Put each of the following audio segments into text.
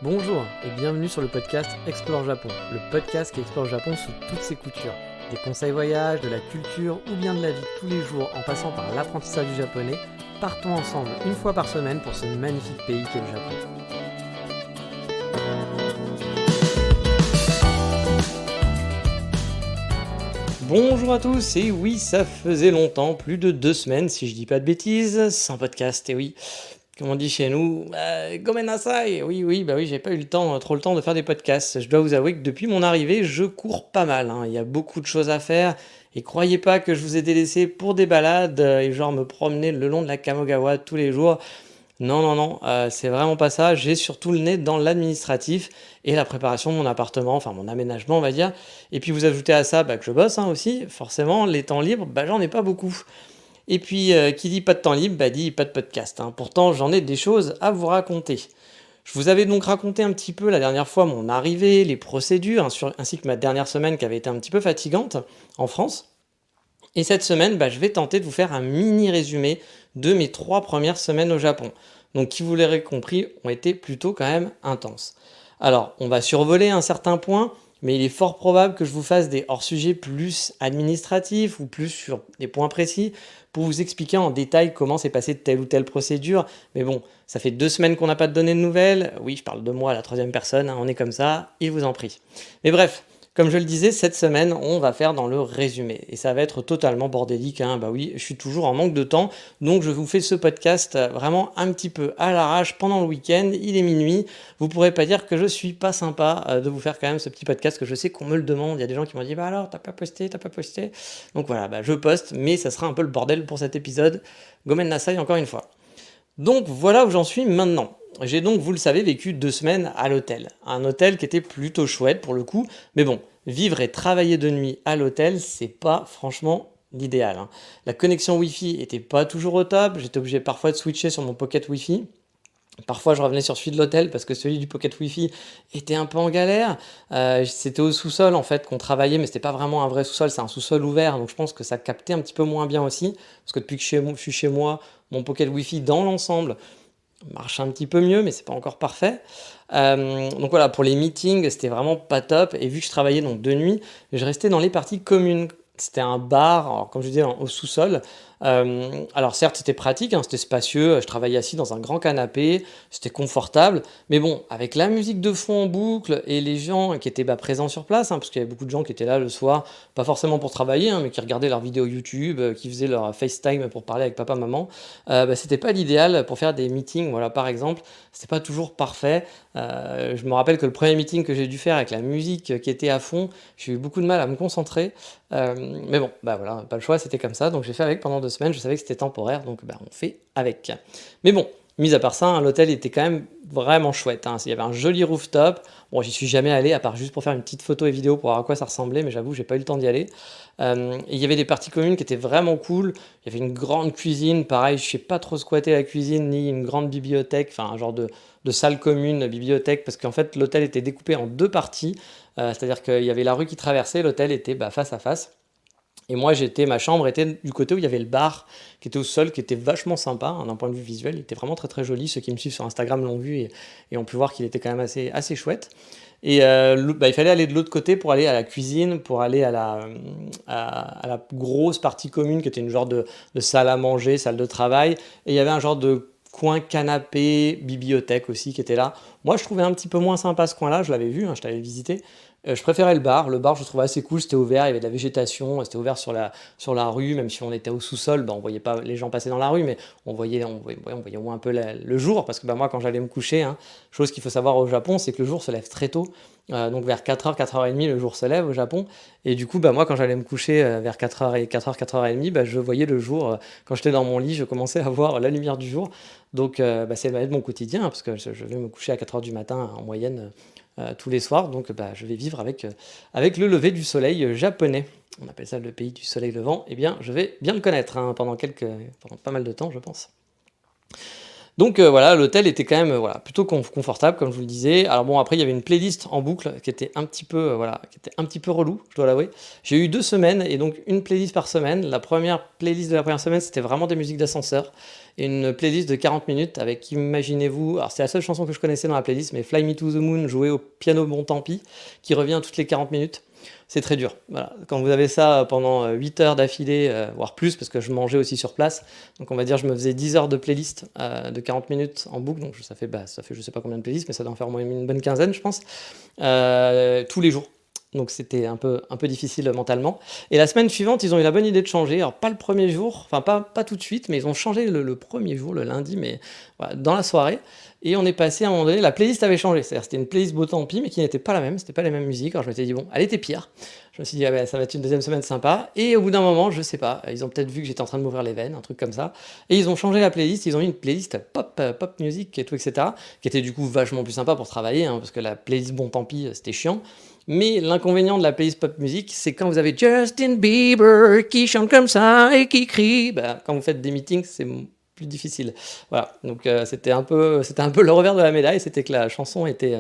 Bonjour et bienvenue sur le podcast Explore Japon, le podcast qui explore le Japon sous toutes ses coutures. Des conseils voyage, de la culture ou bien de la vie de tous les jours en passant par l'apprentissage du japonais, partons ensemble une fois par semaine pour ce magnifique pays qu'est le Japon. Bonjour à tous, et oui, ça faisait longtemps, plus de 2 semaines si je dis pas de bêtises, sans podcast, et oui. Comme on dit chez nous, gomen nasai. Oui, j'ai pas eu trop le temps de faire des podcasts. Je dois vous avouer que depuis mon arrivée, je cours pas mal, hein. Il y a beaucoup de choses à faire. Et croyez pas que je vous ai délaissé pour des balades et genre me promener le long de la Kamogawa tous les jours. Non, c'est vraiment pas ça. J'ai surtout le nez dans l'administratif et la préparation de mon appartement, enfin mon aménagement, on va dire. Et puis vous ajoutez à ça que je bosse, hein, aussi. Forcément, les temps libres, j'en ai pas beaucoup. Et puis, qui dit pas de temps libre, dit pas de podcast, hein. Pourtant, j'en ai des choses à vous raconter. Je vous avais donc raconté un petit peu la dernière fois mon arrivée, les procédures, ainsi que ma dernière semaine qui avait été un petit peu fatigante en France. Et cette semaine, je vais tenter de vous faire un mini résumé de mes 3 premières semaines au Japon. Donc, qui vous l'aurez compris, ont été plutôt quand même intenses. Alors, on va survoler un certain point, mais il est fort probable que je vous fasse des hors-sujets plus administratifs ou plus sur des points précis pour vous expliquer en détail comment s'est passée telle ou telle procédure. Mais bon, ça fait 2 semaines qu'on n'a pas de données de nouvelles. Oui, je parle de moi à la troisième personne, hein, on est comme ça, il vous en prie. Mais bref, comme je le disais, cette semaine, on va faire dans le résumé. Et ça va être totalement bordélique, hein. Oui, je suis toujours en manque de temps. Donc je vous fais ce podcast vraiment un petit peu à l'arrache pendant le week-end. Il est minuit. Vous pourrez pas dire que je suis pas sympa de vous faire quand même ce petit podcast, que je sais qu'on me le demande. Il y a des gens qui m'ont dit alors, t'as pas posté. Donc voilà, je poste, mais ça sera un peu le bordel pour cet épisode. Gomen Nasai encore une fois. Donc voilà où j'en suis maintenant. J'ai donc, vous le savez, vécu 2 semaines à l'hôtel. Un hôtel qui était plutôt chouette pour le coup. Mais bon, vivre et travailler de nuit à l'hôtel, c'est pas franchement l'idéal, hein. La connexion Wi-Fi était pas toujours au top. J'étais obligé parfois de switcher sur mon pocket Wi-Fi. Parfois, je revenais sur celui de l'hôtel parce que celui du pocket Wi-Fi était un peu en galère. C'était au sous-sol en fait qu'on travaillait, mais c'était pas vraiment un vrai sous-sol, c'est un sous-sol ouvert, donc je pense que ça captait un petit peu moins bien aussi. Parce que depuis que je suis chez moi, mon pocket Wi-Fi dans l'ensemble marche un petit peu mieux, mais c'est pas encore parfait. Donc voilà, pour les meetings, c'était vraiment pas top. Et vu que je travaillais donc de nuit, je restais dans les parties communes. C'était un bar, alors, comme je disais, au sous-sol. Alors certes, c'était pratique, hein, c'était spacieux. Je travaillais assis dans un grand canapé, c'était confortable. Mais bon, avec la musique de fond en boucle et les gens qui étaient présents sur place, hein, parce qu'il y avait beaucoup de gens qui étaient là le soir, pas forcément pour travailler, hein, mais qui regardaient leurs vidéos YouTube, qui faisaient leur FaceTime pour parler avec papa, maman. C'était pas l'idéal pour faire des meetings, voilà, par exemple. C'était pas toujours parfait. Je me rappelle que le premier meeting que j'ai dû faire avec la musique qui était à fond, j'ai eu beaucoup de mal à me concentrer. Mais bon, voilà, pas le choix, c'était comme ça. Donc j'ai fait avec pendant 2 semaines. Je savais que c'était temporaire, donc on fait avec. Mais bon, mis à part ça, hein, l'hôtel était quand même vraiment chouette, hein. Il y avait un joli rooftop. Bon, j'y suis jamais allé, à part juste pour faire une petite photo et vidéo pour voir à quoi ça ressemblait, mais j'avoue, j'ai pas eu le temps d'y aller. Et il y avait des parties communes qui étaient vraiment cool. Il y avait une grande cuisine, pareil, je sais pas trop squatter la cuisine, ni une grande bibliothèque, enfin un genre de salle commune, bibliothèque, parce qu'en fait l'hôtel était découpé en 2 parties. C'est-à-dire qu'il y avait la rue qui traversait, l'hôtel était face à face. Et moi, ma chambre était du côté où il y avait le bar qui était au sol, qui était vachement sympa, hein, d'un point de vue visuel. Il était vraiment très très joli. Ceux qui me suivent sur Instagram l'ont vu et ont pu voir qu'il était quand même assez chouette. Et il fallait aller de l'autre côté pour aller à la cuisine, pour aller à la grosse partie commune qui était une genre de salle à manger, salle de travail. Et il y avait un genre de coin canapé, bibliothèque aussi qui était là. Moi, je trouvais un petit peu moins sympa ce coin-là, je l'avais vu, hein, je t'avais visité. Je préférais le bar. Le bar, je le trouvais assez cool, c'était ouvert, il y avait de la végétation, c'était ouvert sur la rue, même si on était au sous-sol, on voyait pas les gens passer dans la rue, mais on voyait au moins un peu le jour, parce que moi, quand j'allais me coucher, hein, chose qu'il faut savoir au Japon, c'est que le jour se lève très tôt. Donc vers 4h, 4h30, le jour se lève au Japon. Et du coup, moi, quand j'allais me coucher vers 4h, 4h, 4h30, je voyais le jour. Quand j'étais dans mon lit, je commençais à voir la lumière du jour. Donc, c'est mon quotidien, hein, parce que je vais me coucher à 4h du matin en moyenne tous les soirs. Donc, je vais vivre avec le lever du soleil japonais. On appelle ça le pays du soleil levant. Eh bien, je vais bien le connaître, hein, pendant pas mal de temps, je pense. Donc voilà, l'hôtel était quand même voilà, plutôt confortable, comme je vous le disais. Alors bon, après, il y avait une playlist en boucle qui était un petit peu, voilà, qui était un petit peu relou, je dois l'avouer. J'ai eu 2 semaines et donc une playlist par semaine. La première playlist de la première semaine, c'était vraiment des musiques d'ascenseur. Et une playlist de 40 minutes avec, imaginez-vous, alors c'est la seule chanson que je connaissais dans la playlist, mais Fly Me to the Moon jouée au piano bon tant pis, qui revient toutes les 40 minutes. C'est très dur. Voilà. Quand vous avez ça pendant 8 heures d'affilée, voire plus, parce que je mangeais aussi sur place, donc on va dire je me faisais 10 heures de playlist de 40 minutes en boucle, donc ça fait je sais pas combien de playlists, mais ça doit en faire au moins une bonne quinzaine, je pense, tous les jours. Donc c'était un peu difficile mentalement. Et la semaine suivante, ils ont eu la bonne idée de changer. Alors pas le premier jour, enfin pas tout de suite, mais ils ont changé le premier jour, le lundi, mais voilà, dans la soirée. Et on est passé à un moment donné, la playlist avait changé. C'est-à-dire c'était une playlist beau tant pis, mais qui n'était pas la même, c'était pas les mêmes musiques. Alors je m'étais dit, bon, elle était pire. Je me suis dit, ah ben, ça va être une deuxième semaine sympa. Et au bout d'un moment, je sais pas, ils ont peut-être vu que j'étais en train de m'ouvrir les veines, un truc comme ça. Et ils ont changé la playlist, ils ont mis une playlist pop music et tout, etc. Qui était du coup vachement plus sympa pour travailler, hein, parce que la playlist bon tant pis, c'était chiant. Mais l'inconvénient de la playlist pop music, c'est quand vous avez Justin Bieber qui chante comme ça et qui crie, bah, quand vous faites des meetings, c'est plus difficile. Voilà, donc c'était un peu le revers de la médaille, c'était que la chanson était...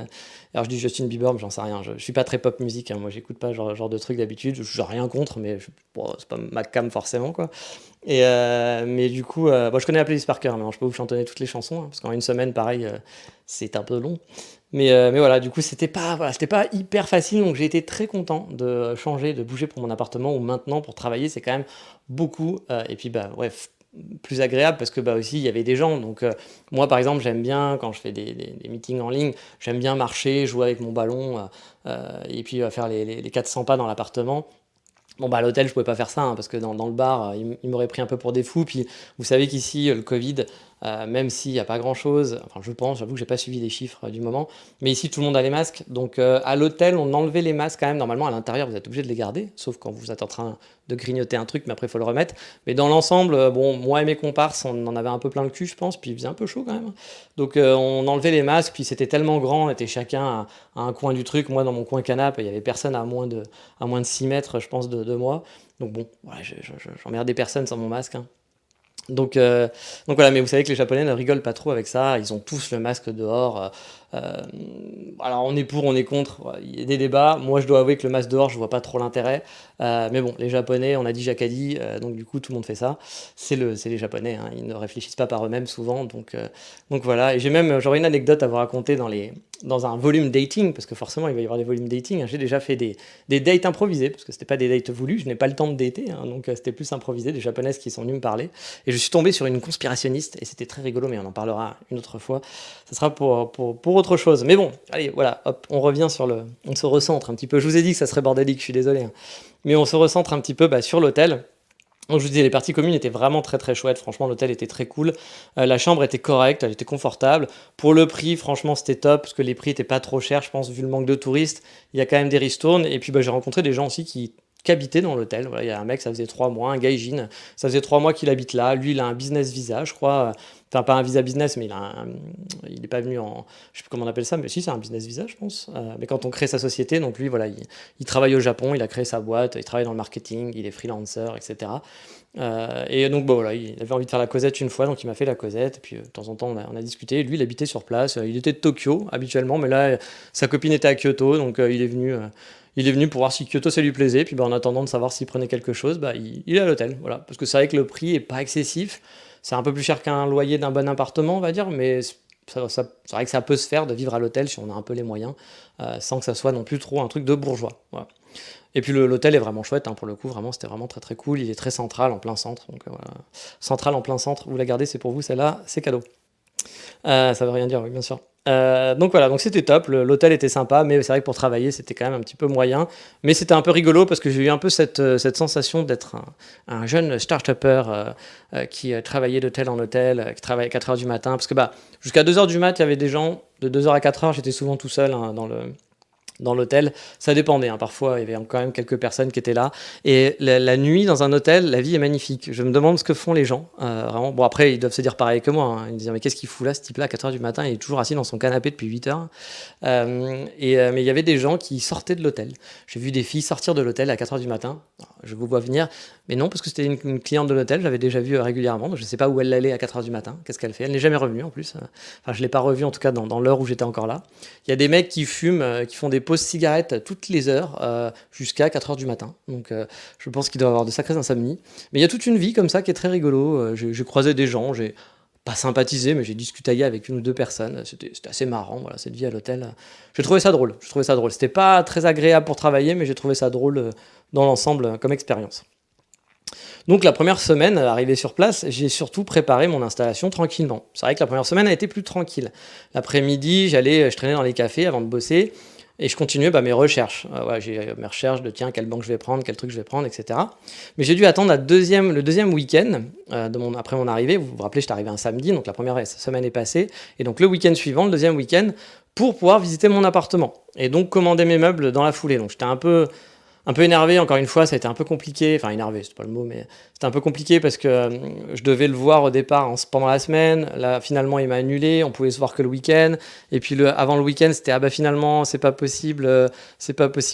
alors je dis Justin Bieber, mais j'en sais rien, je suis pas très pop musique, hein, moi j'écoute pas genre de trucs d'habitude, je n'ai rien contre, mais bon, c'est pas ma cam forcément, quoi. Mais du coup, bon, je connais la playlist par cœur, mais je peux vous chantonner toutes les chansons, hein, parce qu'en une semaine, pareil, c'est un peu long. Mais voilà, du coup, c'était pas hyper facile, donc j'ai été très content de changer, de bouger pour mon appartement, où maintenant, pour travailler, c'est quand même beaucoup, et puis, bah, bref, plus agréable, parce que, bah, aussi, il y avait des gens, donc moi, par exemple, j'aime bien, quand je fais des meetings en ligne, j'aime bien marcher, jouer avec mon ballon, et puis faire les 400 pas dans l'appartement. Bon, bah, à l'hôtel, je pouvais pas faire ça, hein, parce que dans le bar, ils m'auraient pris un peu pour des fous. Puis, vous savez qu'ici, le Covid, même s'il n'y a pas grand-chose, enfin, je pense, j'avoue que j'ai pas suivi les chiffres du moment, mais ici, tout le monde a les masques. Donc, à l'hôtel, on enlevait les masques quand même. Normalement, à l'intérieur, vous êtes obligé de les garder, sauf quand vous êtes en train de grignoter un truc, mais après, il faut le remettre. Mais dans l'ensemble, bon, moi et mes comparses, on en avait un peu plein le cul, je pense, puis il faisait un peu chaud quand même. Donc, on enlevait les masques, puis c'était tellement grand, on était chacun à un coin du truc. Moi, dans mon coin canapé, il y avait personne à moins de 6 mètres, je pense, de moi. Donc bon, voilà, j'emmerdais personne sans mon masque, hein. Donc voilà, mais vous savez que les Japonais ne rigolent pas trop avec ça, ils ont tous le masque dehors. Alors on est pour, on est contre, voilà, il y a des débats. Moi je dois avouer que le masque dehors, je vois pas trop l'intérêt. Mais bon, les Japonais, on a dit Jacques a dit, donc du coup tout le monde fait ça. C'est les Japonais, hein, ils ne réfléchissent pas par eux-mêmes souvent. Donc voilà, et j'aurais une anecdote à vous raconter dans un volume dating, parce que forcément il va y avoir des volumes dating, hein. J'ai déjà fait des dates improvisés, parce que c'était pas des dates voulus, je n'ai pas le temps de dater, hein, donc c'était plus improvisé, des japonaises qui sont venues me parler. Et je suis tombé sur une conspirationniste, et c'était très rigolo, mais on en parlera une autre fois. Ça sera pour autre chose. Mais bon, allez, voilà, hop, on se recentre un petit peu. Je vous ai dit que ça serait bordélique, je suis désolé, hein. Mais on se recentre un petit peu sur l'hôtel. Donc je vous disais, les parties communes étaient vraiment très très chouettes. Franchement, l'hôtel était très cool. La chambre était correcte, elle était confortable. Pour le prix, franchement, c'était top parce que les prix étaient pas trop chers, je pense, vu le manque de touristes. Il y a quand même des ristournes. Et puis, bah, j'ai rencontré des gens aussi qui habitaient dans l'hôtel. Voilà, il y a un mec, ça faisait 3 mois, un gaijin, ça faisait 3 mois qu'il habite là. Lui, il a un business visa, je crois. Enfin, pas un visa business, mais il n'est pas venu en. Je sais plus comment on appelle ça, mais si, c'est un business visa, je pense. Mais quand on crée sa société, donc lui, voilà, il travaille au Japon, il a créé sa boîte, il travaille dans le marketing, il est freelancer, etc. Et donc, bah, voilà, il avait envie de faire la causette une fois, donc il m'a fait la causette. Et puis, de temps en temps, on a discuté. Lui, il habitait sur place. Il était de Tokyo, habituellement, mais là, sa copine était à Kyoto, donc il est venu pour voir si Kyoto ça lui plaisait. Puis bah, en attendant de savoir s'il prenait quelque chose, bah, il est à l'hôtel. Voilà. Parce que c'est vrai que le prix est pas excessif. C'est un peu plus cher qu'un loyer d'un bon appartement, on va dire, mais c'est vrai que ça peut se faire de vivre à l'hôtel si on a un peu les moyens, sans que ça soit non plus trop un truc de bourgeois. Voilà. Et puis l'hôtel est vraiment chouette, hein, pour le coup, vraiment, c'était vraiment très très cool. Il est très central, en plein centre. Donc voilà. Central en plein centre, vous la gardez, c'est pour vous, celle-là, c'est cadeau. Ça veut rien dire, oui, bien sûr. Donc voilà, donc c'était top, l'hôtel était sympa, mais c'est vrai que pour travailler, c'était quand même un petit peu moyen. Mais c'était un peu rigolo parce que j'ai eu un peu cette sensation d'être un jeune start-upper qui travaillait d'hôtel en hôtel, qui travaillait à 4 heures du matin. Parce que bah, jusqu'à 2 heures du mat, il y avait des gens, de 2 heures à 4 heures, j'étais souvent tout seul, hein, dans l'hôtel. Ça dépendait, hein. Parfois, il y avait quand même quelques personnes qui étaient là. Et la nuit, dans un hôtel, la vie est magnifique. Je me demande ce que font les gens. Vraiment. Bon, après, ils doivent se dire pareil que moi, hein. Ils me disent, mais qu'est-ce qu'il fout là, ce type-là, à 4 heures du matin? Il est toujours assis dans son canapé depuis 8 heures. Mais il y avait des gens qui sortaient de l'hôtel. J'ai vu des filles sortir de l'hôtel à 4 heures du matin. Je vous vois venir. Mais non, parce que c'était une cliente de l'hôtel, j'avais déjà vu régulièrement, donc je ne sais pas où elle allait à 4 heures du matin, qu'est-ce qu'elle fait. Elle n'est jamais revenue en plus. Enfin, je ne l'ai pas revue en tout cas dans l'heure où j'étais encore là. Il y a des mecs qui fument, qui font des pauses cigarettes toutes les heures jusqu'à 4 heures du matin. Donc je pense qu'il doit avoir de sacrées insomnies. Mais il y a toute une vie comme ça qui est très rigolo. J'ai croisé des gens, j'ai pas sympathisé, mais j'ai discuté avec une ou deux personnes. C'était assez marrant, voilà, cette vie à l'hôtel. J'ai trouvé ça drôle. Je trouvais ça drôle. C'était pas très agréable pour travailler, mais j'ai trouvé ça drôle dans l'ensemble comme expérience. Donc la première semaine, arrivé sur place, j'ai surtout préparé mon installation tranquillement. C'est vrai que la première semaine a été plus tranquille. L'après-midi, je traînais dans les cafés avant de bosser et je continuais mes recherches. Ouais, j'ai mes recherches de tiens, quelle banque je vais prendre, quel truc je vais prendre, etc. Mais j'ai dû attendre le deuxième week-end après mon arrivée. Vous vous rappelez, j'étais arrivé un samedi, donc la première semaine est passée. Et donc le week-end suivant, le deuxième week-end, pour pouvoir visiter mon appartement. Et donc commander mes meubles dans la foulée. Donc j'étais un peu énervé, encore une fois, ça a été un peu compliqué. Enfin, énervé, c'est pas le mot, mais c'était un peu compliqué parce que je devais le voir au départ pendant la semaine. Là, finalement, il m'a annulé. On pouvait se voir que le week-end. Et puis, avant le week-end, c'était finalement, c'est pas possible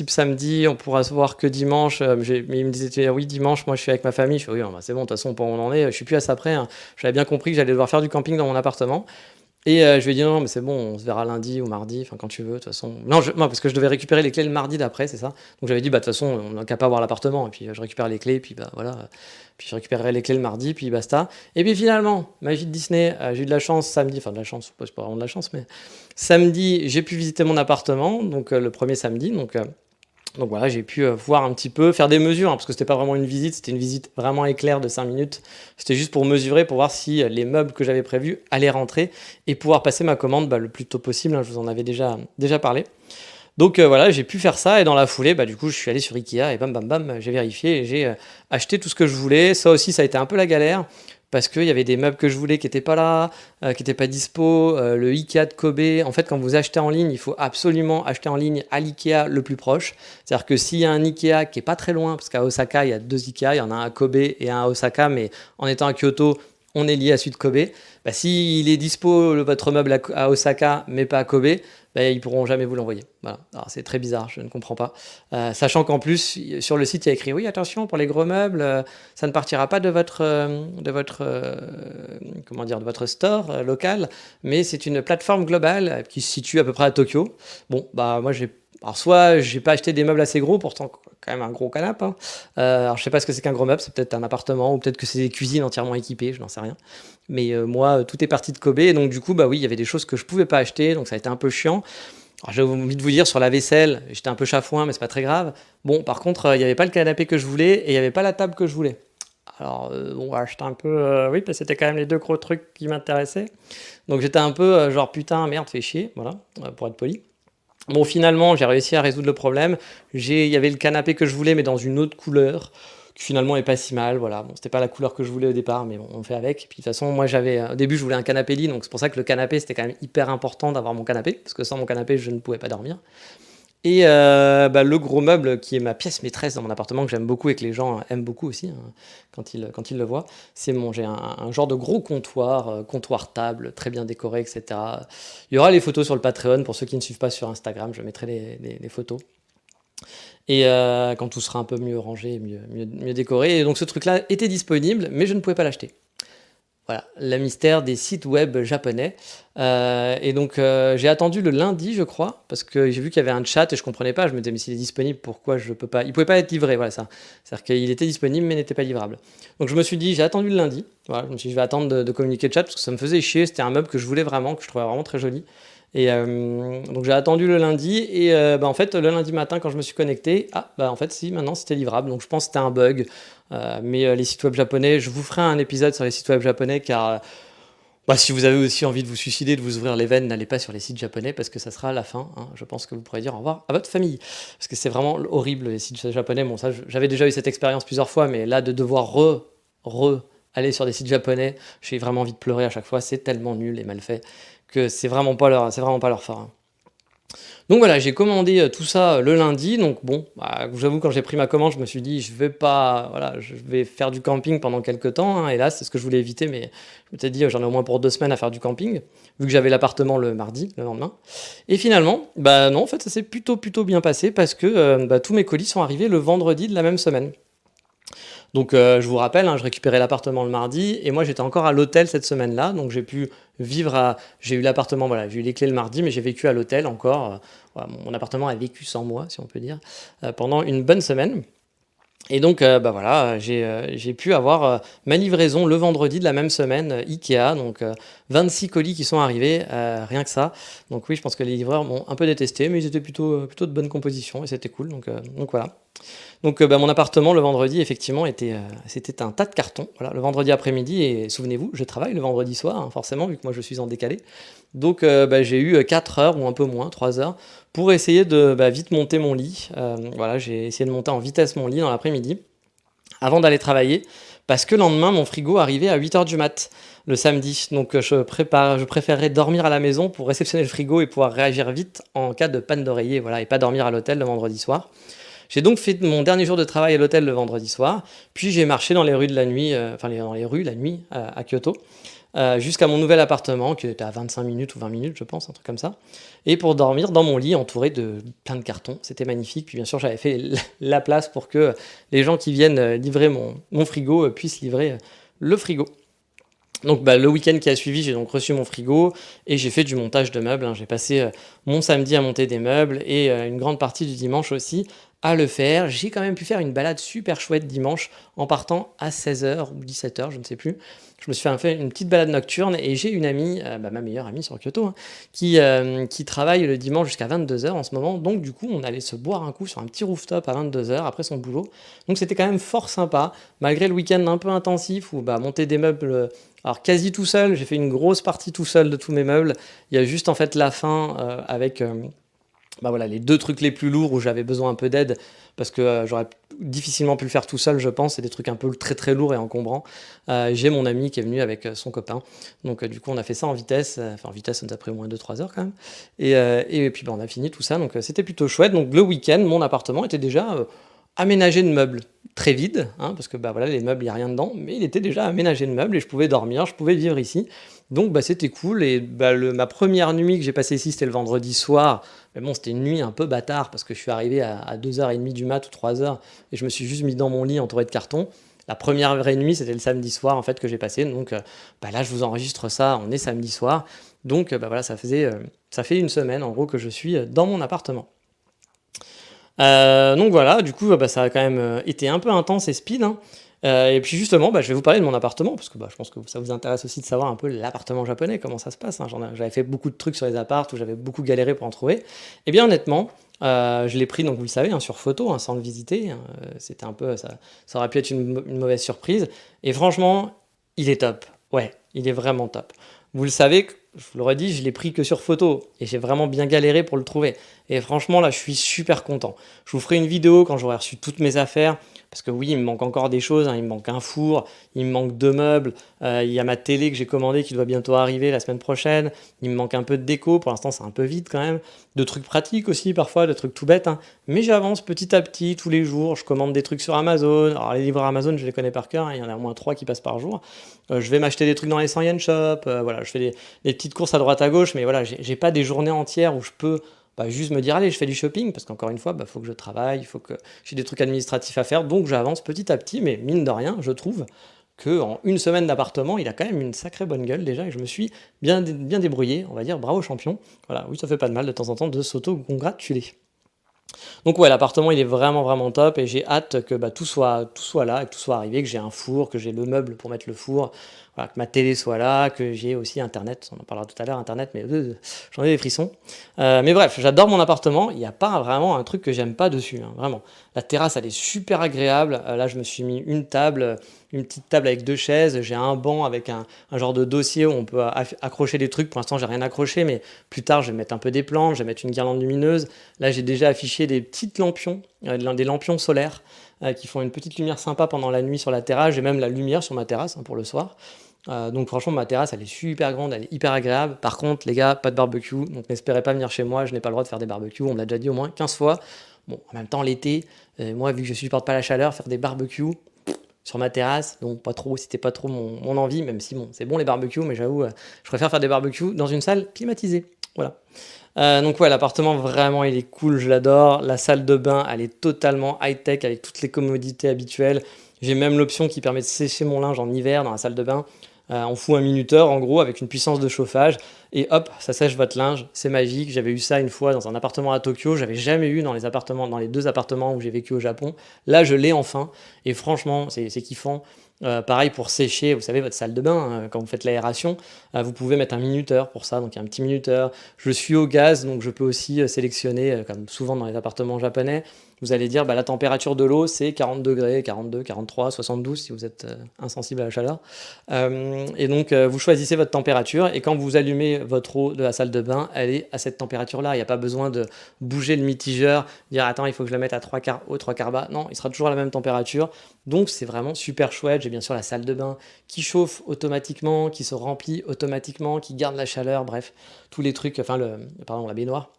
samedi. On pourra se voir que dimanche. Mais il me disait, oui, dimanche, moi, je suis avec ma famille. Je fais, oui, c'est bon, de toute façon, on en est. Je suis plus à ça près. Hein. J'avais bien compris que j'allais devoir faire du camping dans mon appartement. Et je lui ai dit non, mais c'est bon, on se verra lundi ou mardi, enfin quand tu veux, de toute façon. Non, parce que je devais récupérer les clés le mardi d'après, c'est ça. Donc j'avais dit, de toute façon, on n'a qu'à pas voir l'appartement. Et puis je récupère les clés, puis voilà. Puis je récupérerai les clés le mardi, puis basta. Et puis finalement, magie de Disney, j'ai eu de la chance samedi, enfin de la chance, c'est pas vraiment de la chance, mais samedi, j'ai pu visiter mon appartement, donc le premier samedi, donc voilà, j'ai pu voir un petit peu, faire des mesures, parce que c'était pas vraiment une visite, c'était une visite vraiment éclair de 5 minutes. C'était juste pour mesurer, pour voir si les meubles que j'avais prévus allaient rentrer et pouvoir passer ma commande le plus tôt possible. Je vous en avais déjà parlé. Donc voilà, j'ai pu faire ça et dans la foulée, du coup, je suis allé sur Ikea et bam, bam, bam, j'ai vérifié et j'ai acheté tout ce que je voulais. Ça aussi, ça a été un peu la galère. Parce qu'il y avait des meubles que je voulais qui n'étaient pas là, qui n'étaient pas dispo, le Ikea de Kobe. En fait, quand vous achetez en ligne, il faut absolument acheter en ligne à l'Ikea le plus proche. C'est-à-dire que s'il y a un Ikea qui n'est pas très loin, parce qu'à Osaka, il y a 2 Ikea, il y en a un à Kobe et un à Osaka, mais en étant à Kyoto, on est lié à celui de Kobe. S'il est dispo, votre meuble à Osaka, mais pas à Kobe, ils ne pourront jamais vous l'envoyer. Voilà. Alors, c'est très bizarre, je ne comprends pas. Sachant qu'en plus, sur le site, il y a écrit « Oui, attention, pour les gros meubles, ça ne partira pas de votre store local, mais c'est une plateforme globale qui se situe à peu près à Tokyo. » Bon, moi, soit j'ai pas acheté des meubles assez gros, pourtant quand même un gros canapé. Hein. Alors je sais pas ce que c'est qu'un gros meuble, c'est peut-être un appartement ou peut-être que c'est des cuisines entièrement équipées, je n'en sais rien. Mais moi, tout est parti de Kobe, et donc du coup, oui, il y avait des choses que je pouvais pas acheter, donc ça a été un peu chiant. Alors j'ai envie de vous dire, sur la vaisselle, j'étais un peu chafouin, mais c'est pas très grave. Bon, par contre, il n'y avait pas le canapé que je voulais et il n'y avait pas la table que je voulais. Alors, j'étais un peu... oui, parce que c'était quand même les deux gros trucs qui m'intéressaient. Donc j'étais un peu genre, putain, merde, fais chier, voilà, pour être poli. Bon, finalement, j'ai réussi à résoudre le problème. Il y avait le canapé que je voulais, mais dans une autre couleur, qui finalement est pas si mal. Voilà, bon, c'était pas la couleur que je voulais au départ, mais bon, on fait avec. Puis de toute façon, moi, au début, je voulais un canapé lit, donc c'est pour ça que le canapé, c'était quand même hyper important d'avoir mon canapé, parce que sans mon canapé, je ne pouvais pas dormir. Et le gros meuble qui est ma pièce maîtresse dans mon appartement, que j'aime beaucoup et que les gens aiment beaucoup aussi quand ils le voient, j'ai un genre de gros comptoir table, très bien décoré, etc. Il y aura les photos sur le Patreon, pour ceux qui ne suivent pas sur Instagram, je mettrai les photos. Et quand tout sera un peu mieux rangé, mieux décoré. Et donc ce truc-là était disponible, mais je ne pouvais pas l'acheter. Voilà, le mystère des sites web japonais. Et donc, j'ai attendu le lundi, je crois, parce que j'ai vu qu'il y avait un chat et je comprenais pas. Je me disais, mais s'il est disponible, pourquoi je peux pas... Il pouvait pas être livré, voilà ça. C'est-à-dire qu'il était disponible, mais n'était pas livrable. Donc, je me suis dit, j'ai attendu le lundi. Voilà, je me suis dit, je vais attendre de communiquer le chat, parce que ça me faisait chier. C'était un meuble que je voulais vraiment, que je trouvais vraiment très joli. Et donc j'ai attendu le lundi et en fait le lundi matin quand je me suis connecté, en fait si maintenant c'était livrable, donc je pense que c'était un bug. Mais les sites web japonais, je vous ferai un épisode sur les sites web japonais car si vous avez aussi envie de vous suicider, de vous ouvrir les veines, n'allez pas sur les sites japonais parce que ça sera la fin. Hein. Je pense que vous pourrez dire au revoir à votre famille parce que c'est vraiment horrible les sites japonais. Bon ça j'avais déjà eu cette expérience plusieurs fois, mais là de devoir aller sur des sites japonais, j'ai vraiment envie de pleurer à chaque fois. C'est tellement nul et mal fait que c'est vraiment pas leur fort. Hein. Donc voilà, j'ai commandé tout ça le lundi. Donc bon, j'avoue, quand j'ai pris ma commande, je me suis dit, je vais faire du camping pendant quelques temps. Hein, et là, c'est ce que je voulais éviter, mais je m'étais dit, j'en ai au moins pour 2 semaines à faire du camping, vu que j'avais l'appartement le mardi, le lendemain. Et finalement, non, en fait, ça s'est plutôt bien passé parce que tous mes colis sont arrivés le vendredi de la même semaine. Donc je vous rappelle, hein, je récupérais l'appartement le mardi et moi j'étais encore à l'hôtel cette semaine-là, donc j'ai pu vivre à... J'ai eu l'appartement, voilà, j'ai eu les clés le mardi, mais j'ai vécu à l'hôtel encore. Voilà, mon appartement a vécu sans moi, si on peut dire, pendant une bonne semaine. Et donc, bah voilà, j'ai pu avoir ma livraison le vendredi de la même semaine, Ikea, donc 26 colis qui sont arrivés, rien que ça. Donc oui, je pense que les livreurs m'ont un peu détesté, mais ils étaient plutôt de bonne composition et c'était cool. Donc voilà. Donc bah, mon appartement le vendredi effectivement c'était un tas de cartons. Voilà, le vendredi après-midi et souvenez-vous, je travaille le vendredi soir, hein, forcément vu que moi je suis en décalé. Donc bah, j'ai eu 4 heures ou un peu moins, 3 heures pour essayer de bah, vite monter mon lit. Voilà, j'ai essayé de monter en vitesse mon lit dans l'après-midi avant d'aller travailler parce que le lendemain mon frigo arrivait à 8 heures du mat le samedi. Donc je préférerais dormir à la maison pour réceptionner le frigo et pouvoir réagir vite en cas de panne d'oreiller, voilà, et pas dormir à l'hôtel le vendredi soir. J'ai donc fait mon dernier jour de travail à l'hôtel le vendredi soir, puis j'ai marché dans les rues de la nuit, dans les rues la nuit à Kyoto, jusqu'à mon nouvel appartement qui était à 25 minutes ou 20 minutes, je pense, un truc comme ça. Et pour dormir dans mon lit entouré de plein de cartons, c'était magnifique. Puis bien sûr, j'avais fait la place pour que les gens qui viennent livrer mon frigo puissent livrer le frigo. Donc bah, le week-end qui a suivi, j'ai donc reçu mon frigo et j'ai fait du montage de meubles, hein. J'ai passé mon samedi à monter des meubles et une grande partie du dimanche aussi à le faire. J'ai quand même pu faire une balade super chouette dimanche en partant à 16 h ou 17 h, je ne sais plus. Je me suis fait une petite balade nocturne et j'ai une amie, bah, ma meilleure amie sur Kyoto, hein, qui travaille le dimanche jusqu'à 22 h en ce moment. Donc du coup, on allait se boire un coup sur un petit rooftop à 22 h après son boulot. Donc c'était quand même fort sympa, malgré le week-end un peu intensif où bah, monter des meubles... Alors quasi tout seul, j'ai fait une grosse partie tout seul de tous mes meubles. Il y a juste en fait la fin avec bah voilà, les 2 trucs les plus lourds où j'avais besoin un peu d'aide parce que j'aurais difficilement pu le faire tout seul, je pense. C'est des trucs un peu très très lourds et encombrants. J'ai mon ami qui est venu avec son copain. Donc du coup on a fait ça en vitesse. Enfin en vitesse ça nous a pris au moins 2-3 heures quand même. Et puis bah, on a fini tout ça. Donc c'était plutôt chouette. Donc le week-end, mon appartement était déjà aménagé de meubles très vide, hein, parce que bah, voilà, les meubles, il n'y a rien dedans, mais il était déjà aménagé de meubles et je pouvais dormir, je pouvais vivre ici. Donc bah, c'était cool. Et bah, ma première nuit que j'ai passée ici, c'était le vendredi soir. Mais bon, c'était une nuit un peu bâtard parce que je suis arrivé à 2h30 du mat ou 3 h et je me suis juste mis dans mon lit entouré de cartons. La première vraie nuit, c'était le samedi soir en fait que j'ai passé. Donc bah, là, je vous enregistre ça, on est samedi soir. Donc bah, voilà, ça fait une semaine en gros que je suis dans mon appartement. Donc voilà, du coup, bah, ça a quand même été un peu intense et speed, hein. Et puis justement, bah, je vais vous parler de mon appartement, parce que bah, je pense que ça vous intéresse aussi de savoir un peu l'appartement japonais, comment ça se passe, hein. J'avais fait beaucoup de trucs sur les apparts où j'avais beaucoup galéré pour en trouver. Et bien honnêtement, je l'ai pris, donc vous le savez, hein, sur photo, hein, sans le visiter, hein. C'était un peu, ça aurait pu être une mauvaise surprise. Et franchement, il est top. Ouais, il est vraiment top. Vous le savez, je vous l'aurais dit, je l'ai pris que sur photo et j'ai vraiment bien galéré pour le trouver. Et franchement, là, je suis super content. Je vous ferai une vidéo quand j'aurai reçu toutes mes affaires. Parce que oui, il me manque encore des choses, hein. Il me manque un four, il me manque 2 meubles, il y a ma télé que j'ai commandée qui doit bientôt arriver la semaine prochaine. Il me manque un peu de déco, pour l'instant c'est un peu vide quand même. De trucs pratiques aussi parfois, de trucs tout bêtes, hein. Mais j'avance petit à petit, tous les jours. Je commande des trucs sur Amazon. Alors les livreurs Amazon, je les connais par cœur, hein. Il y en a au moins 3 qui passent par jour. Je vais m'acheter des trucs dans les 100 yen shop. Voilà, je fais des petites courses à droite à gauche, mais voilà, j'ai pas des journées entières où je peux bah, juste me dire allez je fais du shopping parce qu'encore une fois bah, faut que je travaille, il faut que j'ai des trucs administratifs à faire, donc j'avance petit à petit, mais mine de rien je trouve que en une semaine d'appartement il a quand même une sacrée bonne gueule déjà et je me suis bien débrouillé, on va dire bravo champion. Voilà, oui ça fait pas de mal de temps en temps de s'auto-congratuler. Donc ouais, l'appartement il est vraiment vraiment top et j'ai hâte que bah, tout soit là, que tout soit arrivé, que j'ai un four, que j'ai le meuble pour mettre le four, voilà, que ma télé soit là, que j'ai aussi internet, on en parlera tout à l'heure internet, mais j'en ai des frissons. Mais bref, j'adore mon appartement, il n'y a pas vraiment un truc que j'aime pas dessus, hein, vraiment. La terrasse elle est super agréable, là je me suis mis une petite table avec 2 chaises, j'ai un banc avec un genre de dossier où on peut accrocher des trucs, pour l'instant j'ai rien accroché, mais plus tard je vais mettre un peu des plantes, je vais mettre une guirlande lumineuse. Là j'ai déjà affiché des petites lampions, des lampions solaires qui font une petite lumière sympa pendant la nuit sur la terrasse. J'ai même la lumière sur ma terrasse, hein, pour le soir. Donc franchement ma terrasse elle est super grande, elle est hyper agréable. Par contre les gars, pas de barbecue, donc n'espérez pas venir chez moi, je n'ai pas le droit de faire des barbecues, on me l'a déjà dit au moins 15 fois. Bon, en même temps l'été, moi vu que je supporte pas la chaleur, faire des barbecues sur ma terrasse, donc pas trop, c'était pas trop mon envie, même si bon, c'est bon les barbecues, mais j'avoue, je préfère faire des barbecues dans une salle climatisée. Voilà. Donc ouais, l'appartement vraiment il est cool, je l'adore. La salle de bain, elle est totalement high-tech avec toutes les commodités habituelles. J'ai même l'option qui permet de sécher mon linge en hiver dans la salle de bain. On fout un minuteur en gros avec une puissance de chauffage et hop, ça sèche votre linge. C'est magique. J'avais eu ça une fois dans un appartement à Tokyo. J'avais jamais eu dans les 2 appartements où j'ai vécu au Japon. Là, je l'ai enfin et franchement, c'est kiffant. Pareil pour sécher, vous savez, votre salle de bain, quand vous faites l'aération, vous pouvez mettre un minuteur pour ça, donc il y a un petit minuteur. Je suis au gaz, donc je peux aussi sélectionner, comme souvent dans les appartements japonais, vous allez dire bah, la température de l'eau c'est 40 degrés, 42, 43, 72 si vous êtes insensible à la chaleur. Et donc vous choisissez votre température et quand vous allumez votre eau de la salle de bain, elle est à cette température-là. Il n'y a pas besoin de bouger le mitigeur, dire attends il faut que je la mette à 3 quarts haut, 3 quarts bas. Non, il sera toujours à la même température. Donc c'est vraiment super chouette. J'ai bien sûr la salle de bain qui chauffe automatiquement, qui se remplit automatiquement, qui garde la chaleur, bref, tous les trucs, la baignoire,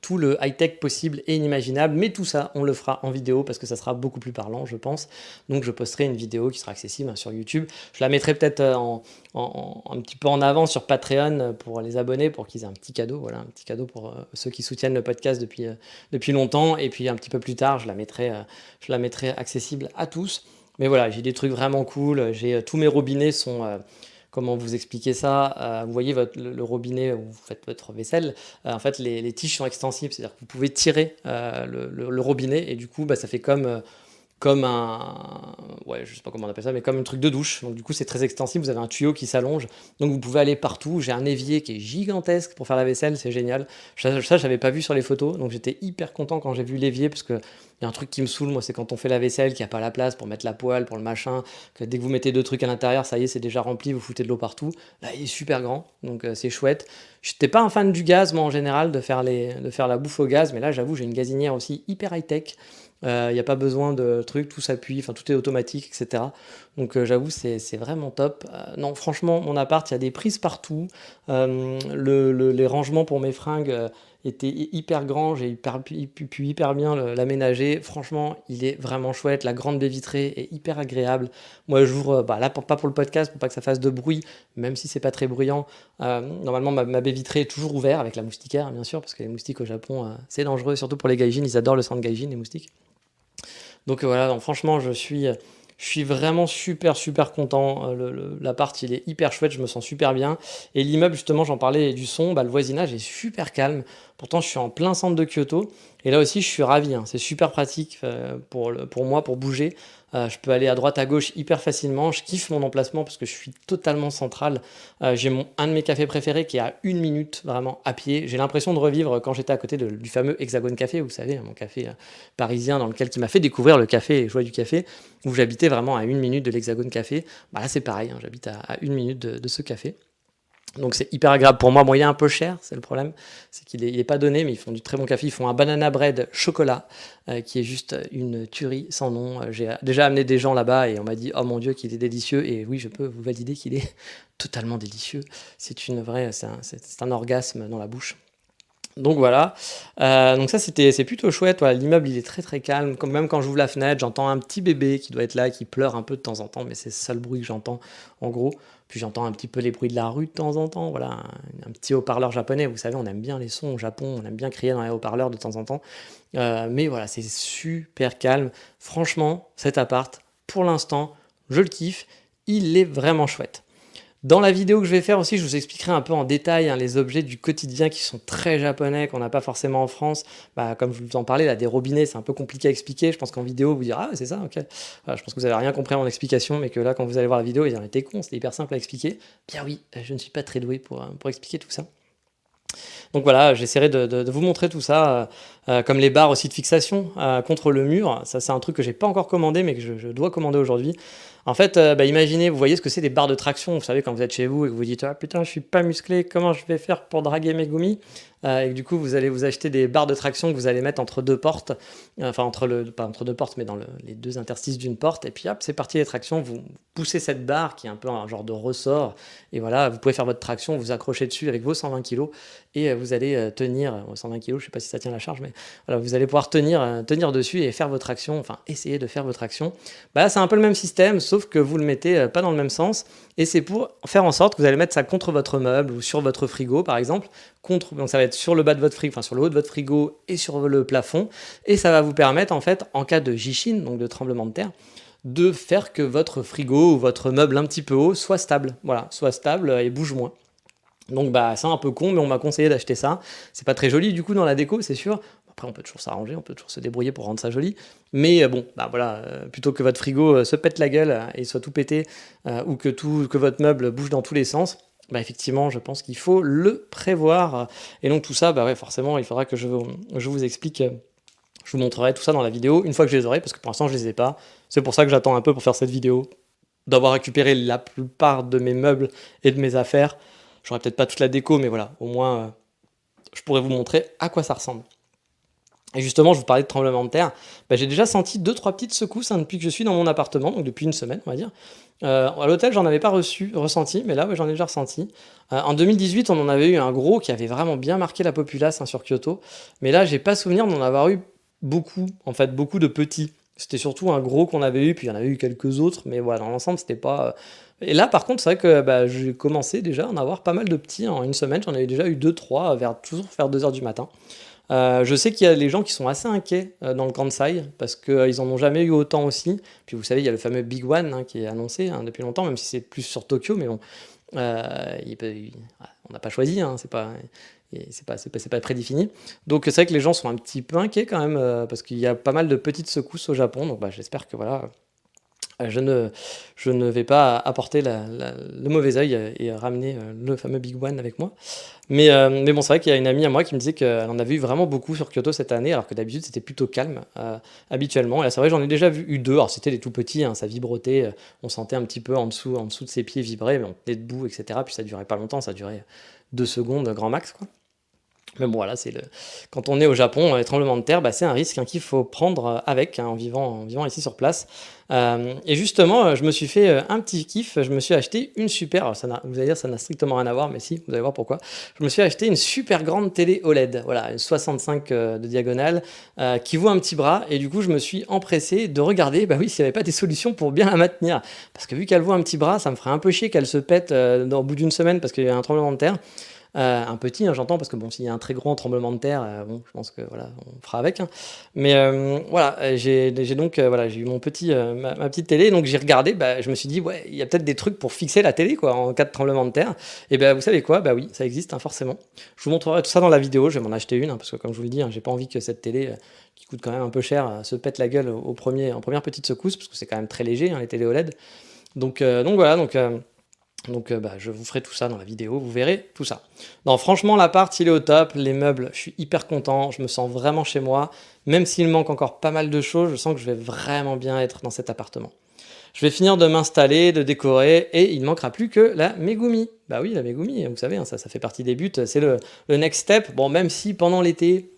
tout le high-tech possible et inimaginable, mais tout ça, on le fera en vidéo parce que ça sera beaucoup plus parlant, je pense. Donc je posterai une vidéo qui sera accessible sur YouTube. Je la mettrai peut-être un petit peu en avant sur Patreon pour les abonnés, pour qu'ils aient un petit cadeau, voilà, un petit cadeau pour ceux qui soutiennent le podcast depuis longtemps. Et puis un petit peu plus tard, je la mettrai accessible à tous. Mais voilà, j'ai des trucs vraiment cool. Tous mes robinets sont... comment vous expliquer ça? Vous voyez le robinet où vous faites votre vaisselle, en fait les tiges sont extensibles, c'est-à-dire que vous pouvez tirer le robinet et du coup bah, ça fait comme un, ouais, je sais pas comment on appelle ça, mais comme un truc de douche. Donc du coup, c'est très extensible. Vous avez un tuyau qui s'allonge, donc vous pouvez aller partout. J'ai un évier qui est gigantesque pour faire la vaisselle, c'est génial. Ça, j'avais pas vu sur les photos, donc j'étais hyper content quand j'ai vu l'évier parce que il y a un truc qui me saoule, moi, c'est quand on fait la vaisselle, qu'il n'y a pas la place pour mettre la poêle, pour le machin, que dès que vous mettez 2 trucs à l'intérieur, ça y est, c'est déjà rempli, vous foutez de l'eau partout. Là, il est super grand, donc c'est chouette. J'étais pas un fan du gaz, moi, en général, de faire la bouffe au gaz, mais là, j'avoue, j'ai une gazinière aussi hyper high-tech. Il n'y a pas besoin de trucs, tout s'appuie, enfin tout est automatique, etc. Donc j'avoue, c'est vraiment top. Non, franchement, mon appart, il y a des prises partout. Les rangements pour mes fringues étaient hyper grands, j'ai pu hyper bien l'aménager. Franchement, il est vraiment chouette. La grande baie vitrée est hyper agréable. Moi, j'ouvre, là, pas pour le podcast, pour pas que ça fasse de bruit, même si c'est pas très bruyant. Normalement, ma baie vitrée est toujours ouverte avec la moustiquaire, bien sûr, parce que les moustiques au Japon, c'est dangereux, surtout pour les gaijins. Ils adorent le sang de gaijin, les moustiques. Donc voilà, donc franchement, je suis vraiment super super content. L'appart, il est hyper chouette, je me sens super bien. Et l'immeuble, justement, j'en parlais du son, bah, le voisinage est super calme. Pourtant, je suis en plein centre de Kyoto. Et là aussi, je suis ravi, hein. C'est super pratique pour moi, pour bouger. Je peux aller à droite, à gauche hyper facilement. Je kiffe mon emplacement parce que je suis totalement central. J'ai un de mes cafés préférés qui est à 1 minute, vraiment, à pied. J'ai l'impression de revivre quand j'étais à côté du fameux Hexagone Café, vous savez, mon café parisien qui m'a fait découvrir le café et les joies du café, où j'habitais vraiment à 1 minute de l'Hexagone Café. Bah là, c'est pareil, hein, j'habite à 1 minute de ce café. Donc c'est hyper agréable pour moi. Bon, il est un peu cher, c'est le problème. C'est qu'il est pas donné, mais ils font du très bon café. Ils font un banana bread chocolat, qui est juste une tuerie sans nom. J'ai déjà amené des gens là-bas et on m'a dit oh mon Dieu qu'il est délicieux. Et oui, je peux vous valider qu'il est totalement délicieux. C'est un orgasme dans la bouche. Donc voilà, donc ça c'est plutôt chouette. Voilà, l'immeuble il est très très calme. Même quand j'ouvre la fenêtre, j'entends un petit bébé qui doit être là, qui pleure un peu de temps en temps, mais c'est le seul bruit que j'entends en gros. Puis j'entends un petit peu les bruits de la rue de temps en temps. Voilà, un petit haut-parleur japonais. Vous savez, on aime bien les sons au Japon, on aime bien crier dans les haut-parleurs de temps en temps. Mais voilà, c'est super calme. Franchement, cet appart, pour l'instant, je le kiffe. Il est vraiment chouette. Dans la vidéo que je vais faire aussi, je vous expliquerai un peu en détail les objets du quotidien qui sont très japonais, qu'on n'a pas forcément en France. Comme je vous en parlais, là, des robinets, c'est un peu compliqué à expliquer. Je pense qu'en vidéo, vous direz « Ah, c'est ça, ok ». Voilà, je pense que vous n'avez rien compris à mon explication, mais que là, quand vous allez voir la vidéo, vous direz « T'es con, c'était hyper simple à expliquer ». Bien oui, je ne suis pas très doué pour expliquer tout ça. Donc voilà, j'essaierai de vous montrer tout ça, comme les barres aussi de fixation contre le mur. Ça, c'est un truc que j'ai pas encore commandé, mais que je dois commander aujourd'hui. En fait, imaginez, vous voyez ce que c'est des barres de traction. Vous savez, quand vous êtes chez vous et que vous dites « Ah putain, je suis pas musclé, comment je vais faire pour draguer mes gommis ?» Et que du coup, vous allez vous acheter des barres de traction que vous allez mettre entre 2 portes. Enfin, pas entre 2 portes, mais dans les 2 interstices d'une porte. Et puis hop, c'est parti les tractions. Vous poussez cette barre qui est un peu un genre de ressort. Et voilà, vous pouvez faire votre traction, vous accrochez dessus avec vos 120 kg. Et vous allez tenir, 120 kg, je sais pas si ça tient la charge, mais voilà, vous allez pouvoir tenir dessus et faire votre action, enfin essayer de faire votre action. Là, c'est un peu le même système, sauf que vous le mettez pas dans le même sens. Et c'est pour faire en sorte que vous allez mettre ça contre votre meuble ou sur votre frigo, par exemple. Donc ça va être sur le bas de votre frigo, enfin sur le haut de votre frigo et sur le plafond. Et ça va vous permettre, en fait, en cas de jishin, donc de tremblement de terre, de faire que votre frigo ou votre meuble un petit peu haut soit stable. Voilà, soit stable et bouge moins. Donc bah c'est un peu con, mais on m'a conseillé d'acheter ça. C'est pas très joli du coup dans la déco, c'est sûr. Après on peut toujours s'arranger, on peut toujours se débrouiller pour rendre ça joli. Mais bon, bah voilà, plutôt que votre frigo se pète la gueule et soit tout pété, ou que votre meuble bouge dans tous les sens, bah effectivement je pense qu'il faut le prévoir. Et donc tout ça, bah ouais forcément il faudra que je vous explique. Je vous montrerai tout ça dans la vidéo une fois que je les aurai, parce que pour l'instant je les ai pas. C'est pour ça que j'attends un peu pour faire cette vidéo, d'avoir récupéré la plupart de mes meubles et de mes affaires. J'aurai peut-être pas toute la déco, mais voilà, au moins je pourrais vous montrer à quoi ça ressemble. Et justement, je vous parlais de tremblement de terre. Bah, j'ai déjà senti 2-3 petites secousses depuis que je suis dans mon appartement, donc depuis une semaine, on va dire. À l'hôtel, j'en avais pas ressenti, mais là, ouais, j'en ai déjà ressenti. En 2018, on en avait eu un gros qui avait vraiment bien marqué la populace sur Kyoto. Mais là, j'ai pas souvenir d'en avoir eu beaucoup, en fait, beaucoup de petits. C'était surtout un gros qu'on avait eu, puis il y en avait eu quelques autres, mais voilà, dans l'ensemble, c'était pas. Et là, par contre, c'est vrai que bah, j'ai commencé déjà à en avoir pas mal de petits en une semaine. J'en avais déjà eu 2-3, toujours vers 2 heures du matin. Je sais qu'il y a des gens qui sont assez inquiets dans le Kansai parce qu'ils en ont jamais eu autant aussi. Puis vous savez, il y a le fameux Big One qui est annoncé depuis longtemps, même si c'est plus sur Tokyo, mais bon, on n'a pas choisi, c'est pas prédéfini. Donc c'est vrai que les gens sont un petit peu inquiets quand même parce qu'il y a pas mal de petites secousses au Japon. Donc bah, j'espère que voilà, je ne vais pas apporter le mauvais œil et ramener le fameux Big One avec moi. Mais bon, c'est vrai qu'il y a une amie à moi qui me disait qu'elle en avait eu vraiment beaucoup sur Kyoto cette année, alors que d'habitude c'était plutôt calme habituellement. Et là, c'est vrai, j'en ai déjà eu deux. Alors c'était des tout petits, ça vibrotait, on sentait un petit peu en dessous de ses pieds vibrer, mais on tenait debout, etc. Puis ça durait pas longtemps, ça durait 2 secondes grand max, quoi. Mais bon, voilà, quand on est au Japon, les tremblements de terre, bah, c'est un risque qu'il faut prendre avec en vivant ici sur place. Et justement, je me suis fait un petit kiff. Je me suis acheté une super. Alors vous allez dire, ça n'a strictement rien à voir, mais si, vous allez voir pourquoi. Je me suis acheté une super grande télé OLED, voilà, une 65 de diagonale, qui vaut un petit bras. Et du coup, je me suis empressé de regarder, bah oui, s'il n'y avait pas des solutions pour bien la maintenir. Parce que vu qu'elle vaut un petit bras, ça me ferait un peu chier qu'elle se pète au bout d'une semaine parce qu'il y a un tremblement de terre. Un petit, j'entends, parce que bon, s'il y a un très grand tremblement de terre, bon, je pense que voilà, on fera avec. Mais voilà, j'ai donc voilà, j'ai eu ma petite télé, donc j'ai regardé, bah, je me suis dit ouais, il y a peut-être des trucs pour fixer la télé quoi en cas de tremblement de terre. Et ben vous savez quoi, bah oui, ça existe forcément. Je vous montrerai tout ça dans la vidéo. Je vais m'en acheter une parce que comme je vous l'ai dit, j'ai pas envie que cette télé qui coûte quand même un peu cher se pète la gueule en première petite secousse parce que c'est quand même très léger les télé OLED. Donc voilà donc bah, je vous ferai tout ça dans la vidéo, vous verrez tout ça. Non, franchement, l'appart, il est au top, les meubles, je suis hyper content, je me sens vraiment chez moi. Même s'il manque encore pas mal de choses, je sens que je vais vraiment bien être dans cet appartement. Je vais finir de m'installer, de décorer, et il ne manquera plus que la Megumi. Bah oui, la Megumi, vous savez, ça fait partie des buts, c'est le next step. Bon, même si pendant l'été,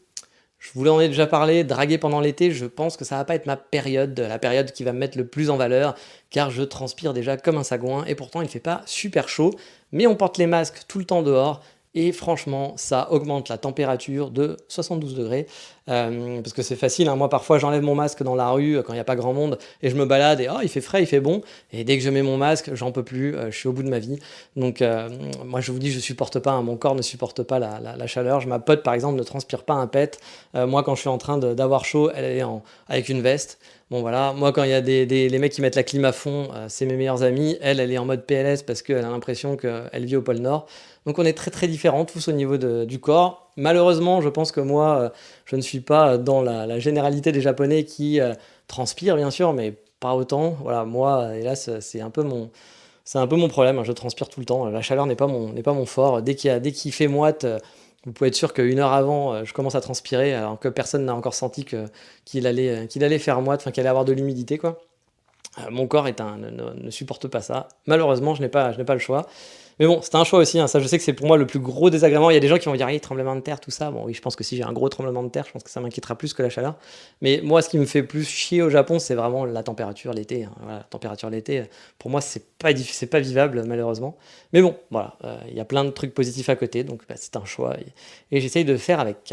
je vous en ai déjà parlé, draguer pendant l'été, je pense que ça va pas être ma période, la période qui va me mettre le plus en valeur, car je transpire déjà comme un sagouin, et pourtant il fait pas super chaud, mais on porte les masques tout le temps dehors, et franchement, ça augmente la température de 72 degrés, parce que c'est facile, moi parfois j'enlève mon masque dans la rue quand il n'y a pas grand monde, et je me balade, et oh il fait frais, il fait bon, et dès que je mets mon masque, j'en peux plus, je suis au bout de ma vie. Donc moi je vous dis, je supporte pas, mon corps ne supporte pas la chaleur. Ma pote par exemple ne transpire pas un pet. Moi quand je suis en train d'avoir chaud, elle est avec une veste. Bon voilà, moi quand il y a les mecs qui mettent la clim à fond, c'est mes meilleurs amis. Elle est en mode PLS parce qu'elle a l'impression qu'elle vit au pôle Nord. Donc on est très très différents tous au niveau du corps. Malheureusement, je pense que moi, je ne suis pas dans la généralité des Japonais qui transpirent bien sûr, mais pas autant. Voilà, moi, hélas, c'est un peu mon problème. Je transpire tout le temps. La chaleur n'est pas mon fort. Dès qu'il fait moite, vous pouvez être sûr qu'une heure avant, je commence à transpirer, alors que personne n'a encore senti qu'il allait faire moite, enfin qu'il allait avoir de l'humidité, quoi. Mon corps ne supporte pas ça. Malheureusement, je n'ai pas le choix. Mais bon, c'est un choix aussi, ça je sais que c'est pour moi le plus gros désagrément. Il y a des gens qui vont dire, tremblement de terre, tout ça. Bon oui, je pense que si j'ai un gros tremblement de terre, je pense que ça m'inquiétera plus que la chaleur. Mais moi, ce qui me fait plus chier au Japon, c'est vraiment la température l'été. Voilà, la température l'été, pour moi, c'est pas vivable, malheureusement. Mais bon, voilà, il y a plein de trucs positifs à côté, donc bah, c'est un choix. Et j'essaye de faire avec.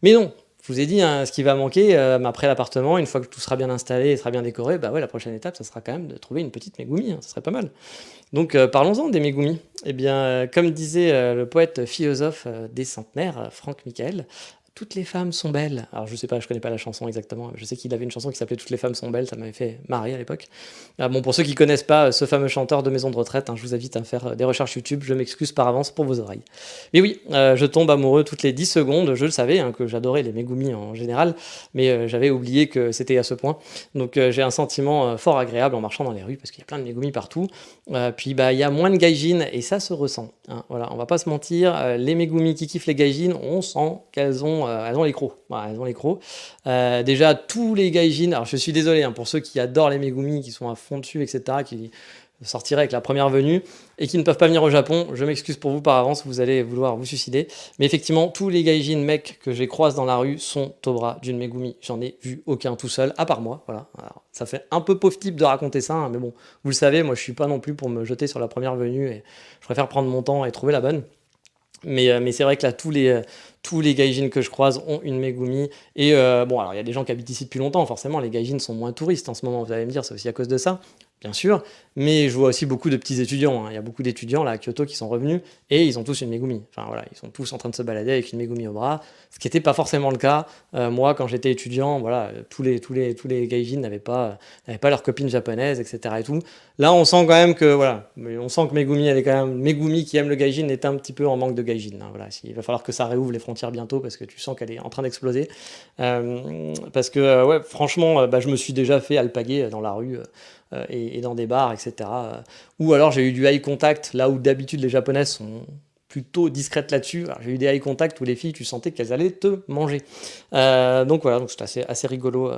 Mais non, je vous ai dit, ce qui va manquer après l'appartement, une fois que tout sera bien installé et sera bien décoré, bah ouais, la prochaine étape, ça sera quand même de trouver une petite Megumi, ça serait pas mal. Donc parlons-en des Megumi. Eh bien, comme disait le poète philosophe des centenaires, Franck Michael, Toutes les femmes sont belles. Alors je sais pas, je connais pas la chanson exactement. Je sais qu'il avait une chanson qui s'appelait Toutes les femmes sont belles, ça m'avait fait marrer à l'époque. Bon, pour ceux qui connaissent pas ce fameux chanteur de maison de retraite, hein, je vous invite à faire des recherches YouTube. Je m'excuse par avance pour vos oreilles. Mais oui, je tombe amoureux toutes les 10 secondes. Je le savais, hein, que j'adorais les Megumi en général, mais j'avais oublié que c'était à ce point. Donc j'ai un sentiment fort agréable en marchant dans les rues parce qu'il y a plein de Megumi partout. Puis bah il y a moins de gaijin et ça se ressent, hein. Voilà, on va pas se mentir, les Megumi qui kiffent les gaijin, on sent elles ont les crocs. Voilà, elles ont les crocs. Déjà tous les gaijin, alors je suis désolé, hein, pour ceux qui adorent les Megumi, qui sont à fond dessus, etc., qui sortiraient avec la première venue et qui ne peuvent pas venir au Japon, je m'excuse pour vous par avance, vous allez vouloir vous suicider. Mais effectivement, tous les gaijin mecs que je croise dans la rue sont au bras d'une Megumi. J'en ai vu aucun tout seul, à part moi. Voilà. Alors, ça fait un peu pauvre type de raconter ça, hein, mais bon, vous le savez, moi je suis pas non plus pour me jeter sur la première venue et je préfère prendre mon temps et trouver la bonne. Mais c'est vrai que là, tous les gaijins que je croise ont une Megumi. Et bon, alors il y a des gens qui habitent ici depuis longtemps, forcément, les gaijins sont moins touristes en ce moment, vous allez me dire, c'est aussi à cause de ça, bien sûr. Mais je vois aussi beaucoup de petits étudiants, hein. Il y a beaucoup d'étudiants là à Kyoto qui sont revenus et ils ont tous une Megumi. Enfin voilà, ils sont tous en train de se balader avec une Megumi au bras, ce qui n'était pas forcément le cas. Moi, quand j'étais étudiant, voilà, tous les gaijins n'avaient pas leurs copines japonaises, etc. et tout. Là, on sent quand même que voilà, on sent que Megumi, elle est quand même Megumi qui aime le gaijin est un petit peu en manque de gaijin, hein. Voilà, il va falloir que ça réouvre les frontières bientôt parce que tu sens qu'elle est en train d'exploser. Parce que ouais, franchement, bah, je me suis déjà fait alpaguer dans la rue et dans des bars, etc. Ou alors j'ai eu du eye contact là où d'habitude les japonaises sont plutôt discrètes là-dessus. Alors, j'ai eu des eye contact où les filles, tu sentais qu'elles allaient te manger. Donc voilà, donc c'était assez rigolo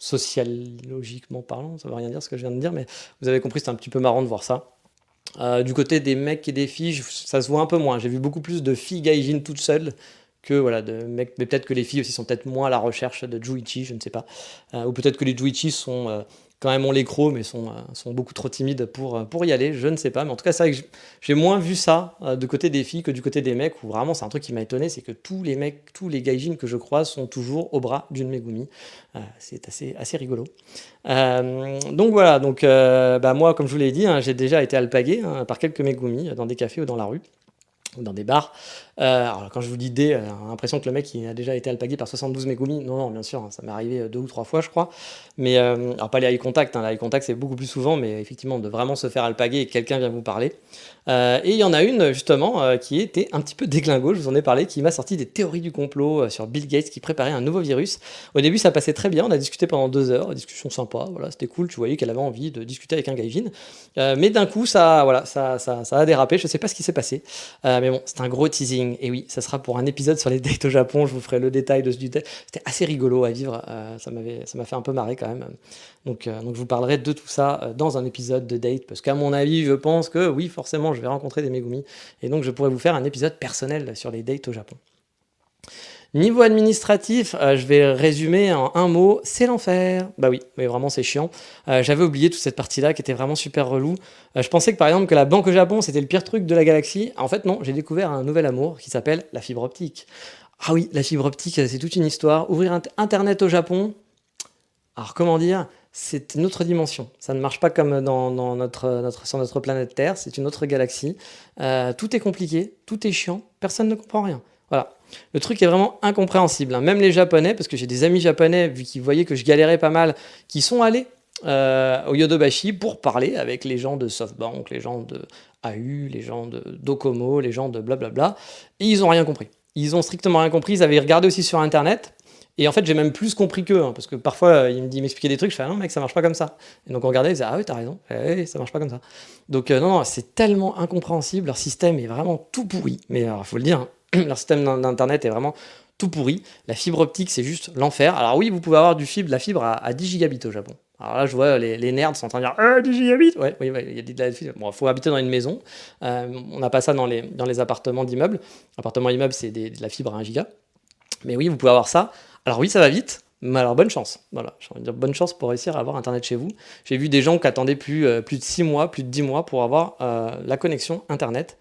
sociologiquement parlant. Ça veut rien dire ce que je viens de dire, mais vous avez compris, c'était un petit peu marrant de voir ça. Du côté des mecs et des filles, ça se voit un peu moins. J'ai vu beaucoup plus de filles gaijin toutes seules que voilà, de mecs. Mais peut-être que les filles aussi sont peut-être moins à la recherche de Juichi, je ne sais pas. Ou peut-être que les Juichi sont quand même ont les crocs, mais sont beaucoup trop timides pour y aller, je ne sais pas. Mais en tout cas, c'est vrai que j'ai moins vu ça du côté des filles que du côté des mecs, où vraiment c'est un truc qui m'a étonné, c'est que tous les mecs, tous les gaijins que je croise sont toujours au bras d'une Megumi. C'est assez rigolo. Donc voilà, donc bah moi, comme je vous l'ai dit, hein, j'ai déjà été alpagué, hein, par quelques Megumi dans des cafés ou dans la rue ou dans des bars. Alors quand je vous dis on a l'impression que le mec il a déjà été alpagué par 72 Megumi. Non, non, bien sûr, hein, ça m'est arrivé 2 ou 3 fois, je crois. Mais alors pas les eye contact, hein, les eye contact c'est beaucoup plus souvent, mais effectivement de vraiment se faire alpaguer et que quelqu'un vient vous parler. Et il y en a une justement qui était un petit peu déglingo, je vous en ai parlé, qui m'a sorti des théories du complot sur Bill Gates qui préparait un nouveau virus. Au début ça passait très bien, on a discuté pendant 2 heures, discussion sympa, voilà, c'était cool, tu voyais qu'elle avait envie de discuter avec un gaijin. Mais d'un coup voilà, ça a dérapé, je sais pas ce qui s'est passé. Mais bon, c'est un gros teasing. Et oui, ça sera pour un épisode sur les dates au Japon. Je vous ferai le détail de ce du date. C'était assez rigolo à vivre. Ça m'a fait un peu marrer quand même. Donc je vous parlerai de tout ça dans un épisode de date. Parce qu'à mon avis, je pense que oui, forcément, je vais rencontrer des Megumi. Et donc je pourrais vous faire un épisode personnel sur les dates au Japon. Niveau administratif, je vais résumer en un mot, c'est l'enfer. Bah oui, mais vraiment c'est chiant. J'avais oublié toute cette partie-là qui était vraiment super relou. Je pensais que par exemple que la banque au Japon c'était le pire truc de la galaxie. En fait non, j'ai découvert un nouvel amour qui s'appelle la fibre optique. Ah oui, la fibre optique c'est toute une histoire. Ouvrir Internet au Japon, alors comment dire, c'est une autre dimension. Ça ne marche pas comme sur notre planète Terre, c'est une autre galaxie. Tout est compliqué, tout est chiant, personne ne comprend rien. Voilà. Le truc est vraiment incompréhensible, hein. Même les Japonais, parce que j'ai des amis japonais, vu qu'ils voyaient que je galérais pas mal, qui sont allés au Yodobashi pour parler avec les gens de SoftBank, les gens de AU, les gens de Docomo, les gens de blablabla, et ils ont rien compris. Ils ont strictement rien compris, ils avaient regardé aussi sur Internet, et en fait j'ai même plus compris qu'eux, hein, parce que parfois ils m'expliquaient des trucs, je fais ah non mec ça marche pas comme ça. Et donc on regardait, ils disaient ah oui t'as raison, oui, ça marche pas comme ça. Donc non, c'est tellement incompréhensible, leur système est vraiment tout pourri, mais alors faut le dire, hein, leur système d'internet est vraiment tout pourri. La fibre optique, c'est juste l'enfer. Alors oui, vous pouvez avoir de la fibre à 10 gigabits au Japon. Alors là, je vois les nerds sont en train de dire 10 gigabits. Ouais, oui, il y a de la fibre. Bon, il faut habiter dans une maison. On n'a pas ça dans les appartements d'immeubles. Appartement immeuble, c'est de la fibre à 1 giga. Mais oui, vous pouvez avoir ça. Alors oui, ça va vite. Mais alors bonne chance. Voilà, j'ai envie de dire bonne chance pour réussir à avoir Internet chez vous. J'ai vu des gens qui attendaient plus de 6 mois, plus de 10 mois pour avoir la connexion Internet.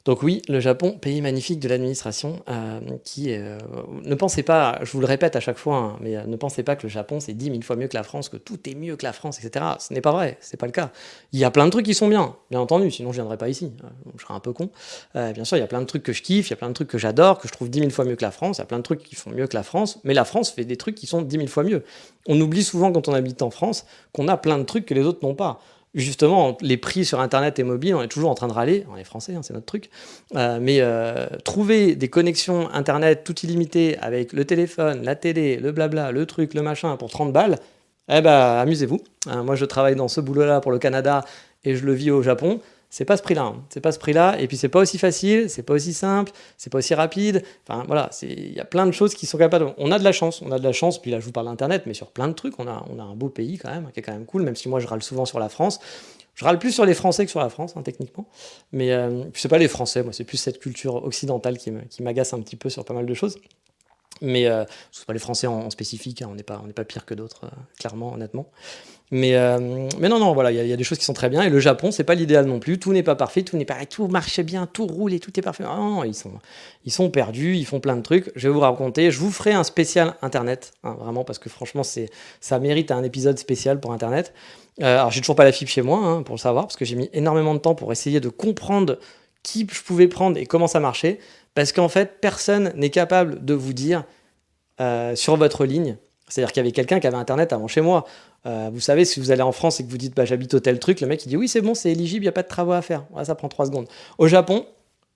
Donc oui, le Japon, pays magnifique de l'administration, qui ne pensez pas, je vous le répète à chaque fois, hein, mais ne pensez pas que le Japon c'est 10 000 fois mieux que la France, que tout est mieux que la France, etc. Ce n'est pas vrai, c'est pas le cas. Il y a plein de trucs qui sont bien entendu, sinon je viendrais pas ici, je serais un peu con. Bien sûr, il y a plein de trucs que je kiffe, il y a plein de trucs que j'adore, que je trouve 10 000 fois mieux que la France, il y a plein de trucs qui font mieux que la France, mais la France fait des trucs qui sont 10 000 fois mieux. On oublie souvent quand on habite en France qu'on a plein de trucs que les autres n'ont pas. Justement, les prix sur Internet et mobile, on est toujours en train de râler, on est français, hein, c'est notre truc, mais trouver des connexions Internet tout illimitées avec le téléphone, la télé, le blabla, le truc, le machin pour 30 balles, eh ben amusez-vous. Moi je travaille dans ce boulot-là pour le Canada et je le vis au Japon. C'est pas ce prix-là, hein. C'est pas ce prix-là, et puis c'est pas aussi facile, c'est pas aussi simple, c'est pas aussi rapide. Enfin voilà, il y a plein de choses qui sont capables. On a de la chance. Puis là je vous parle d'Internet, mais sur plein de trucs, on a un beau pays quand même, qui est quand même cool. Même si moi je râle souvent sur la France, je râle plus sur les Français que sur la France, hein, techniquement. Mais c'est pas les Français, moi c'est plus cette culture occidentale qui m'agace un petit peu sur pas mal de choses. Mais c'est pas les Français en spécifique, hein, on n'est pas pire que d'autres, clairement, honnêtement. Mais non, voilà, il y a des choses qui sont très bien. Et le Japon, c'est pas l'idéal non plus. Tout n'est pas parfait, tout marche bien, tout roule et tout est parfait. Non, ils sont perdus, ils font plein de trucs. Je vais vous raconter. Je vous ferai un spécial Internet, hein, vraiment, parce que franchement, ça mérite un épisode spécial pour Internet. Alors, j'ai toujours pas la fibre chez moi, hein, pour le savoir, parce que j'ai mis énormément de temps pour essayer de comprendre qui je pouvais prendre et comment ça marchait. Parce qu'en fait, personne n'est capable de vous dire sur votre ligne. C'est-à-dire qu'il y avait quelqu'un qui avait Internet avant chez moi. Vous savez, si vous allez en France et que vous dites bah, j'habite au tel truc, le mec il dit oui, c'est bon, c'est éligible, il n'y a pas de travaux à faire. Ouais, ça prend 3 secondes. Au Japon,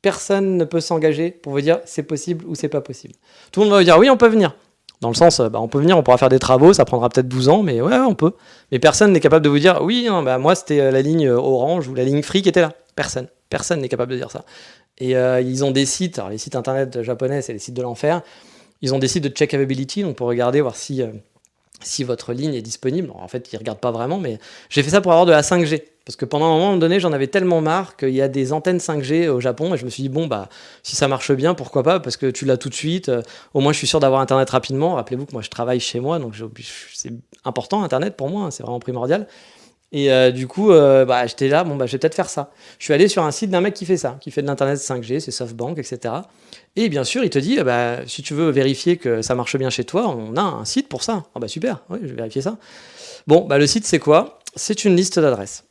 personne ne peut s'engager pour vous dire c'est possible ou c'est pas possible. Tout le monde va vous dire oui, on peut venir. Dans le sens, bah, on peut venir, on pourra faire des travaux, ça prendra peut-être 12 ans, mais ouais, on peut. Mais personne n'est capable de vous dire oui, non, bah, moi c'était la ligne Orange ou la ligne Free qui était là. Personne. Personne n'est capable de dire ça. Et ils ont des sites, alors les sites internet japonais, c'est les sites de l'enfer. Ils ont des sites de check availability, donc pour regarder, voir si votre ligne est disponible. En fait, ils ne regardent pas vraiment, mais j'ai fait ça pour avoir de la 5G. Parce que pendant un moment donné, j'en avais tellement marre qu'il y a des antennes 5G au Japon, et je me suis dit, bon, bah, si ça marche bien, pourquoi pas, parce que tu l'as tout de suite. Au moins, je suis sûr d'avoir Internet rapidement. Rappelez-vous que moi, je travaille chez moi, donc c'est important, Internet, pour moi, hein, c'est vraiment primordial. Et du coup, bah, j'étais là, bon, bah, je vais peut-être faire ça. Je suis allé sur un site d'un mec qui fait ça, qui fait de l'internet 5G, c'est SoftBank, etc. Et bien sûr, il te dit, bah, si tu veux vérifier que ça marche bien chez toi, on a un site pour ça. Ah bah super, oui, je vais vérifier ça. Bon, bah, le site, c'est quoi? C'est une liste d'adresses.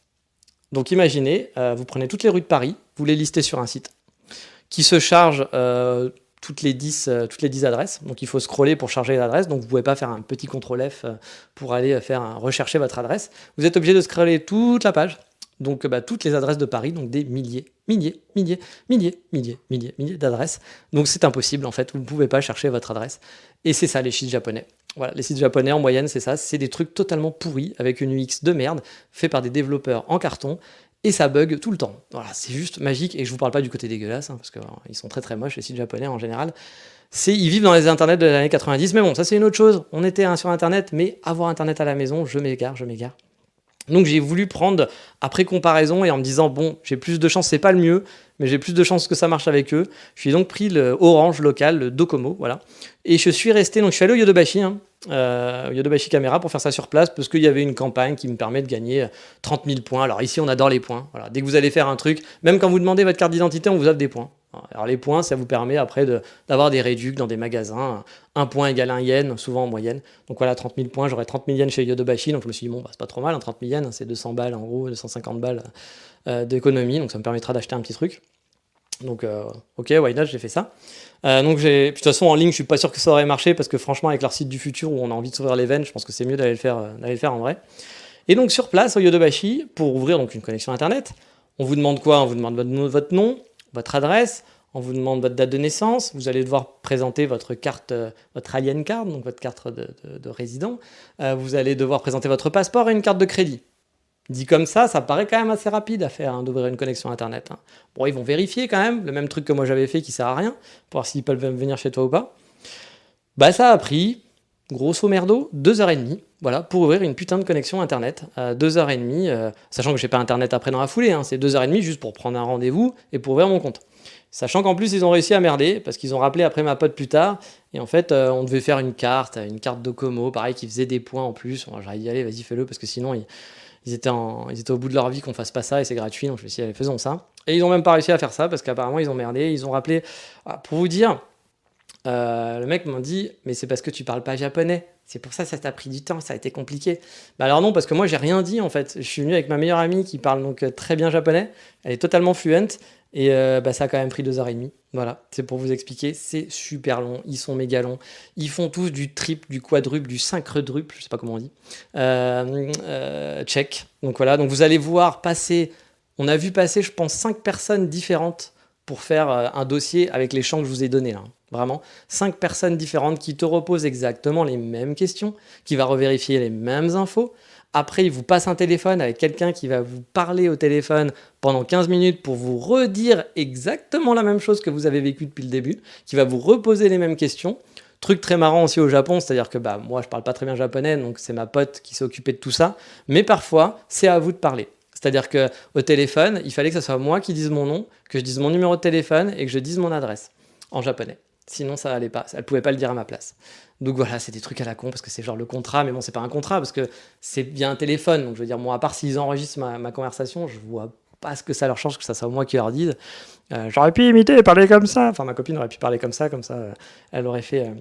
Donc imaginez, vous prenez toutes les rues de Paris, vous les listez sur un site qui se charge toutes les 10 adresses. Donc il faut scroller pour charger l'adresse. Donc vous ne pouvez pas faire un petit CTRL F pour aller rechercher votre adresse. Vous êtes obligé de scroller toute la page. Donc bah, toutes les adresses de Paris, donc des milliers d'adresses. Donc c'est impossible en fait, vous ne pouvez pas chercher votre adresse. Et c'est ça les sites japonais. Voilà, les sites japonais en moyenne c'est ça, c'est des trucs totalement pourris avec une UX de merde, fait par des développeurs en carton. Et ça bug tout le temps. Voilà, c'est juste magique. Et je vous parle pas du côté dégueulasse, hein, parce qu'ils sont très très moches, les sites japonais en général. Ils vivent dans les internets de l'année 90, mais bon, ça c'est une autre chose. On était sur Internet, mais avoir Internet à la maison, je m'égare. Donc j'ai voulu prendre, après comparaison, et en me disant, bon, j'ai plus de chance, c'est pas le mieux, mais j'ai plus de chance que ça marche avec eux. Je suis donc pris le Orange local, le Docomo, voilà. Et je suis resté, donc je suis allé au Yodobashi, Yodobashi Camera pour faire ça sur place, parce qu'il y avait une campagne qui me permet de gagner 30 000 points. Alors ici, on adore les points. Voilà. Dès que vous allez faire un truc, même quand vous demandez votre carte d'identité, on vous offre des points. Alors les points, ça vous permet après d'avoir des réducts dans des magasins. Un point égale 1 yen, souvent en moyenne. Donc voilà, 30 000 points, j'aurais 30 000 yens chez Yodobashi. Donc je me suis dit, bon, bah, c'est pas trop mal, 30 000 yens, c'est 200 balles en gros, 250 balles d'économie. Donc ça me permettra d'acheter un petit truc. Donc ok, why not, j'ai fait ça. Donc de toute façon en ligne, je suis pas sûr que ça aurait marché parce que franchement avec leur site du futur où on a envie de s'ouvrir les veines, je pense que c'est mieux d'aller le faire en vrai. Et donc sur place au Yodobashi, pour ouvrir donc une connexion internet, on vous demande quoi? On vous demande votre nom, votre adresse, on vous demande votre date de naissance, vous allez devoir présenter votre carte, votre alien card, donc votre carte de résident, vous allez devoir présenter votre passeport et une carte de crédit. Dit comme ça paraît quand même assez rapide à faire, hein, d'ouvrir une connexion Internet. Hein. Bon, ils vont vérifier quand même, le même truc que moi j'avais fait qui sert à rien, pour voir s'ils peuvent venir chez toi ou pas. Bah ça a pris, grosso merdo, 2h30, voilà, pour ouvrir une putain de connexion Internet. 2h30, sachant que j'ai pas Internet après dans la foulée, hein, c'est 2h30 juste pour prendre un rendez-vous et pour ouvrir mon compte. Sachant qu'en plus, ils ont réussi à merder, parce qu'ils ont rappelé après ma pote plus tard, et en fait, on devait faire une carte Docomo, pareil, qui faisait des points en plus. Bon, j'aurais dit, allez, vas-y, fais-le, parce que sinon, ils étaient au bout de leur vie qu'on fasse pas ça et c'est gratuit, donc je me suis dit, allez, faisons ça. Et ils ont même pas réussi à faire ça parce qu'apparemment ils ont merdé, ils ont rappelé. Ah, pour vous dire, le mec m'a dit, mais c'est parce que tu parles pas japonais. C'est pour ça que ça t'a pris du temps, ça a été compliqué. Bah alors non, parce que moi j'ai rien dit en fait. Je suis venu avec ma meilleure amie qui parle donc très bien japonais. Elle est totalement fluente et bah, ça a quand même pris 2 heures et demie. Voilà, c'est pour vous expliquer. C'est super long, ils sont méga longs. Ils font tous du triple, du quadruple, du synchrodruple, je sais pas comment on dit. Check. Donc voilà, donc vous allez voir passer. On a vu passer, je pense, 5 personnes différentes pour faire un dossier avec les champs que je vous ai donnés là. Vraiment, 5 personnes différentes qui te reposent exactement les mêmes questions, qui va revérifier les mêmes infos. Après, il vous passe un téléphone avec quelqu'un qui va vous parler au téléphone pendant 15 minutes pour vous redire exactement la même chose que vous avez vécu depuis le début, qui va vous reposer les mêmes questions. Truc très marrant aussi au Japon, c'est-à-dire que bah, moi je parle pas très bien japonais, donc c'est ma pote qui s'est occupée de tout ça, mais parfois c'est à vous de parler. C'est-à-dire qu'au téléphone, il fallait que ce soit moi qui dise mon nom, que je dise mon numéro de téléphone et que je dise mon adresse en japonais. Sinon, ça allait pas. Elle pouvait pas le dire à ma place. Donc voilà, c'est des trucs à la con parce que c'est genre le contrat, mais bon, c'est pas un contrat parce que c'est via un téléphone. Donc je veux dire, moi, à part s'ils enregistrent ma conversation, je vois pas ce que ça leur change que ça soit moi qui leur dise. J'aurais pu imiter et parler comme ça. Enfin, ma copine aurait pu parler comme ça, elle aurait fait.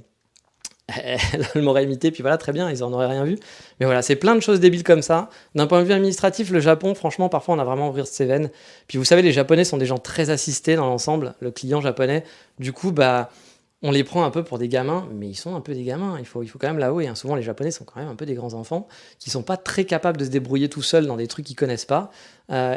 Elle m'aurait imité, puis voilà, très bien, ils en auraient rien vu. Mais voilà, c'est plein de choses débiles comme ça. D'un point de vue administratif, le Japon, franchement, parfois, on a vraiment ouvert ses veines. Puis vous savez, les Japonais sont des gens très assistés dans l'ensemble, le client japonais. Du coup, bah, on les prend un peu pour des gamins, mais ils sont un peu des gamins, il faut quand même l'avouer. Hein. Souvent, les Japonais sont quand même un peu des grands enfants qui sont pas très capables de se débrouiller tout seuls dans des trucs qu'ils connaissent pas.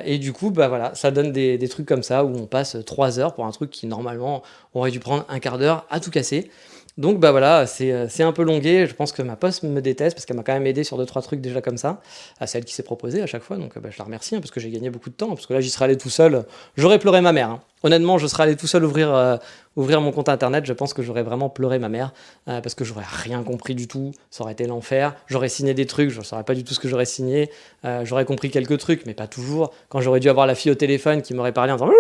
Et du coup, bah voilà, ça donne des trucs comme ça où on passe 3 heures pour un truc qui, normalement, aurait dû prendre un quart d'heure à tout casser. Donc bah voilà, c'est un peu longué. Je pense que ma poste me déteste parce qu'elle m'a quand même aidé sur 2-3 trucs déjà comme ça. C'est elle qui s'est proposée à chaque fois, donc bah, je la remercie hein, parce que j'ai gagné beaucoup de temps. Parce que là, j'y serais allé tout seul. J'aurais pleuré ma mère. Hein. Honnêtement, je serais allé tout seul ouvrir mon compte internet. Je pense que j'aurais vraiment pleuré ma mère parce que j'aurais rien compris du tout. Ça aurait été l'enfer. J'aurais signé des trucs, je ne saurais pas du tout ce que j'aurais signé. J'aurais compris quelques trucs, mais pas toujours. Quand j'aurais dû avoir la fille au téléphone qui m'aurait parlé en disant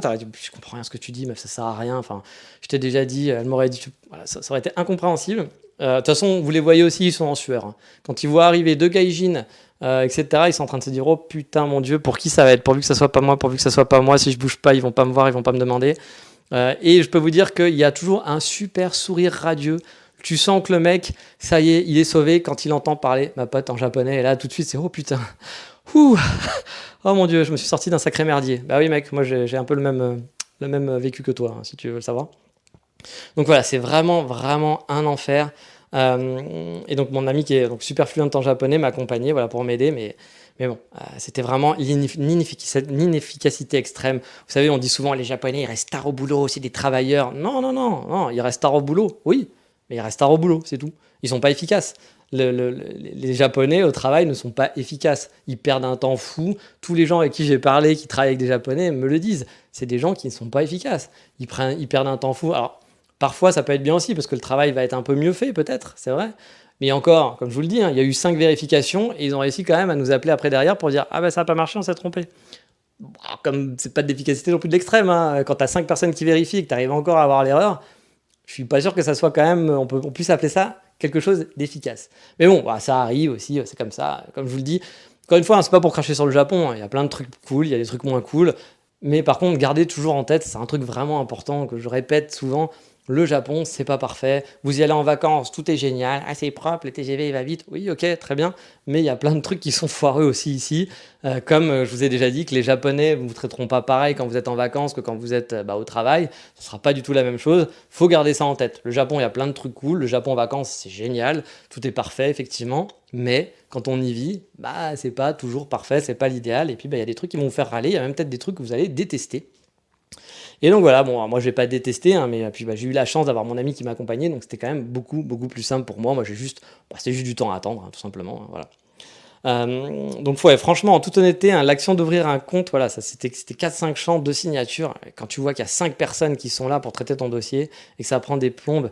t'aurais dit, je comprends rien ce que tu dis, meuf, ça sert à rien. Enfin, je t'ai déjà dit, elle m'aurait dit, voilà, ça aurait été incompréhensible. De toute façon, vous les voyez aussi, ils sont en sueur. Hein. Quand ils voient arriver 2 gaijins, etc., ils sont en train de se dire, oh putain, mon Dieu, pour qui ça va être? Pourvu que ça soit pas moi, pourvu que ça soit pas moi. Si je bouge pas, ils vont pas me voir, ils vont pas me demander. Et je peux vous dire qu'il y a toujours un super sourire radieux. Tu sens que le mec, ça y est, il est sauvé quand il entend parler ma pote en japonais. Et là, tout de suite, c'est oh putain. Ouh. Oh mon Dieu, je me suis sorti d'un sacré merdier. Bah oui, mec, moi j'ai un peu le même vécu que toi, hein, si tu veux le savoir. Donc voilà, c'est vraiment, vraiment un enfer. Et donc mon ami qui est donc super fluente en japonais m'a accompagné voilà, pour m'aider, mais bon, c'était vraiment l'inefficacité extrême. Vous savez, on dit souvent les Japonais, ils restent tard au boulot, c'est des travailleurs. Non, non, non, non, ils restent tard au boulot, oui, mais ils restent tard au boulot, c'est tout. Ils sont pas efficaces. Les Japonais au travail ne sont pas efficaces. Ils perdent un temps fou. Tous les gens avec qui j'ai parlé, qui travaillent avec des Japonais, me le disent. C'est des gens qui ne sont pas efficaces. Ils perdent un temps fou. Alors, parfois, ça peut être bien aussi, parce que le travail va être un peu mieux fait, peut-être, c'est vrai. Mais encore, comme je vous le dis, hein, il y a eu 5 vérifications, et ils ont réussi quand même à nous appeler après derrière pour dire « Ah ben ça n'a pas marché, on s'est trompé ». Bon, comme c'est pas d'efficacité non plus de l'extrême, hein, quand tu as 5 personnes qui vérifient et que tu arrives encore à avoir l'erreur, je suis pas sûr que ça soit quand même, on puisse appeler ça quelque chose d'efficace. Mais bon, bah, ça arrive aussi, c'est comme ça. Comme je vous le dis, encore une fois, hein, c'est pas pour cracher sur le Japon. Il y a plein de trucs cool, il y a des trucs moins cool. Mais par contre, gardez toujours en tête, c'est un truc vraiment important que je répète souvent. Le Japon, c'est pas parfait. Vous y allez en vacances, tout est génial. Ah, c'est propre, le TGV il va vite. Oui, ok, très bien. Mais il y a plein de trucs qui sont foireux aussi ici. Comme je vous ai déjà dit que les Japonais ne vous traiteront pas pareil quand vous êtes en vacances que quand vous êtes au travail. Ce ne sera pas du tout la même chose. Faut garder ça en tête. Le Japon, il y a plein de trucs cool. Le Japon en vacances, c'est génial. Tout est parfait, effectivement. Mais quand on y vit, bah, c'est pas toujours parfait, c'est pas l'idéal. Et puis, il y a des trucs qui vont vous faire râler. Il y a même peut-être des trucs que vous allez détester. Et donc voilà, bon, moi je vais pas détester, hein, mais puis j'ai eu la chance d'avoir mon ami qui m'accompagnait, donc c'était quand même beaucoup, beaucoup plus simple pour moi. Moi c'était juste du temps à attendre, hein, tout simplement, hein, voilà. Donc ouais, franchement, en toute honnêteté, hein, l'action d'ouvrir un compte, voilà, ça c'était 4-5 champs de signature. Quand tu vois qu'il y a 5 personnes qui sont là pour traiter ton dossier et que ça prend des plombes,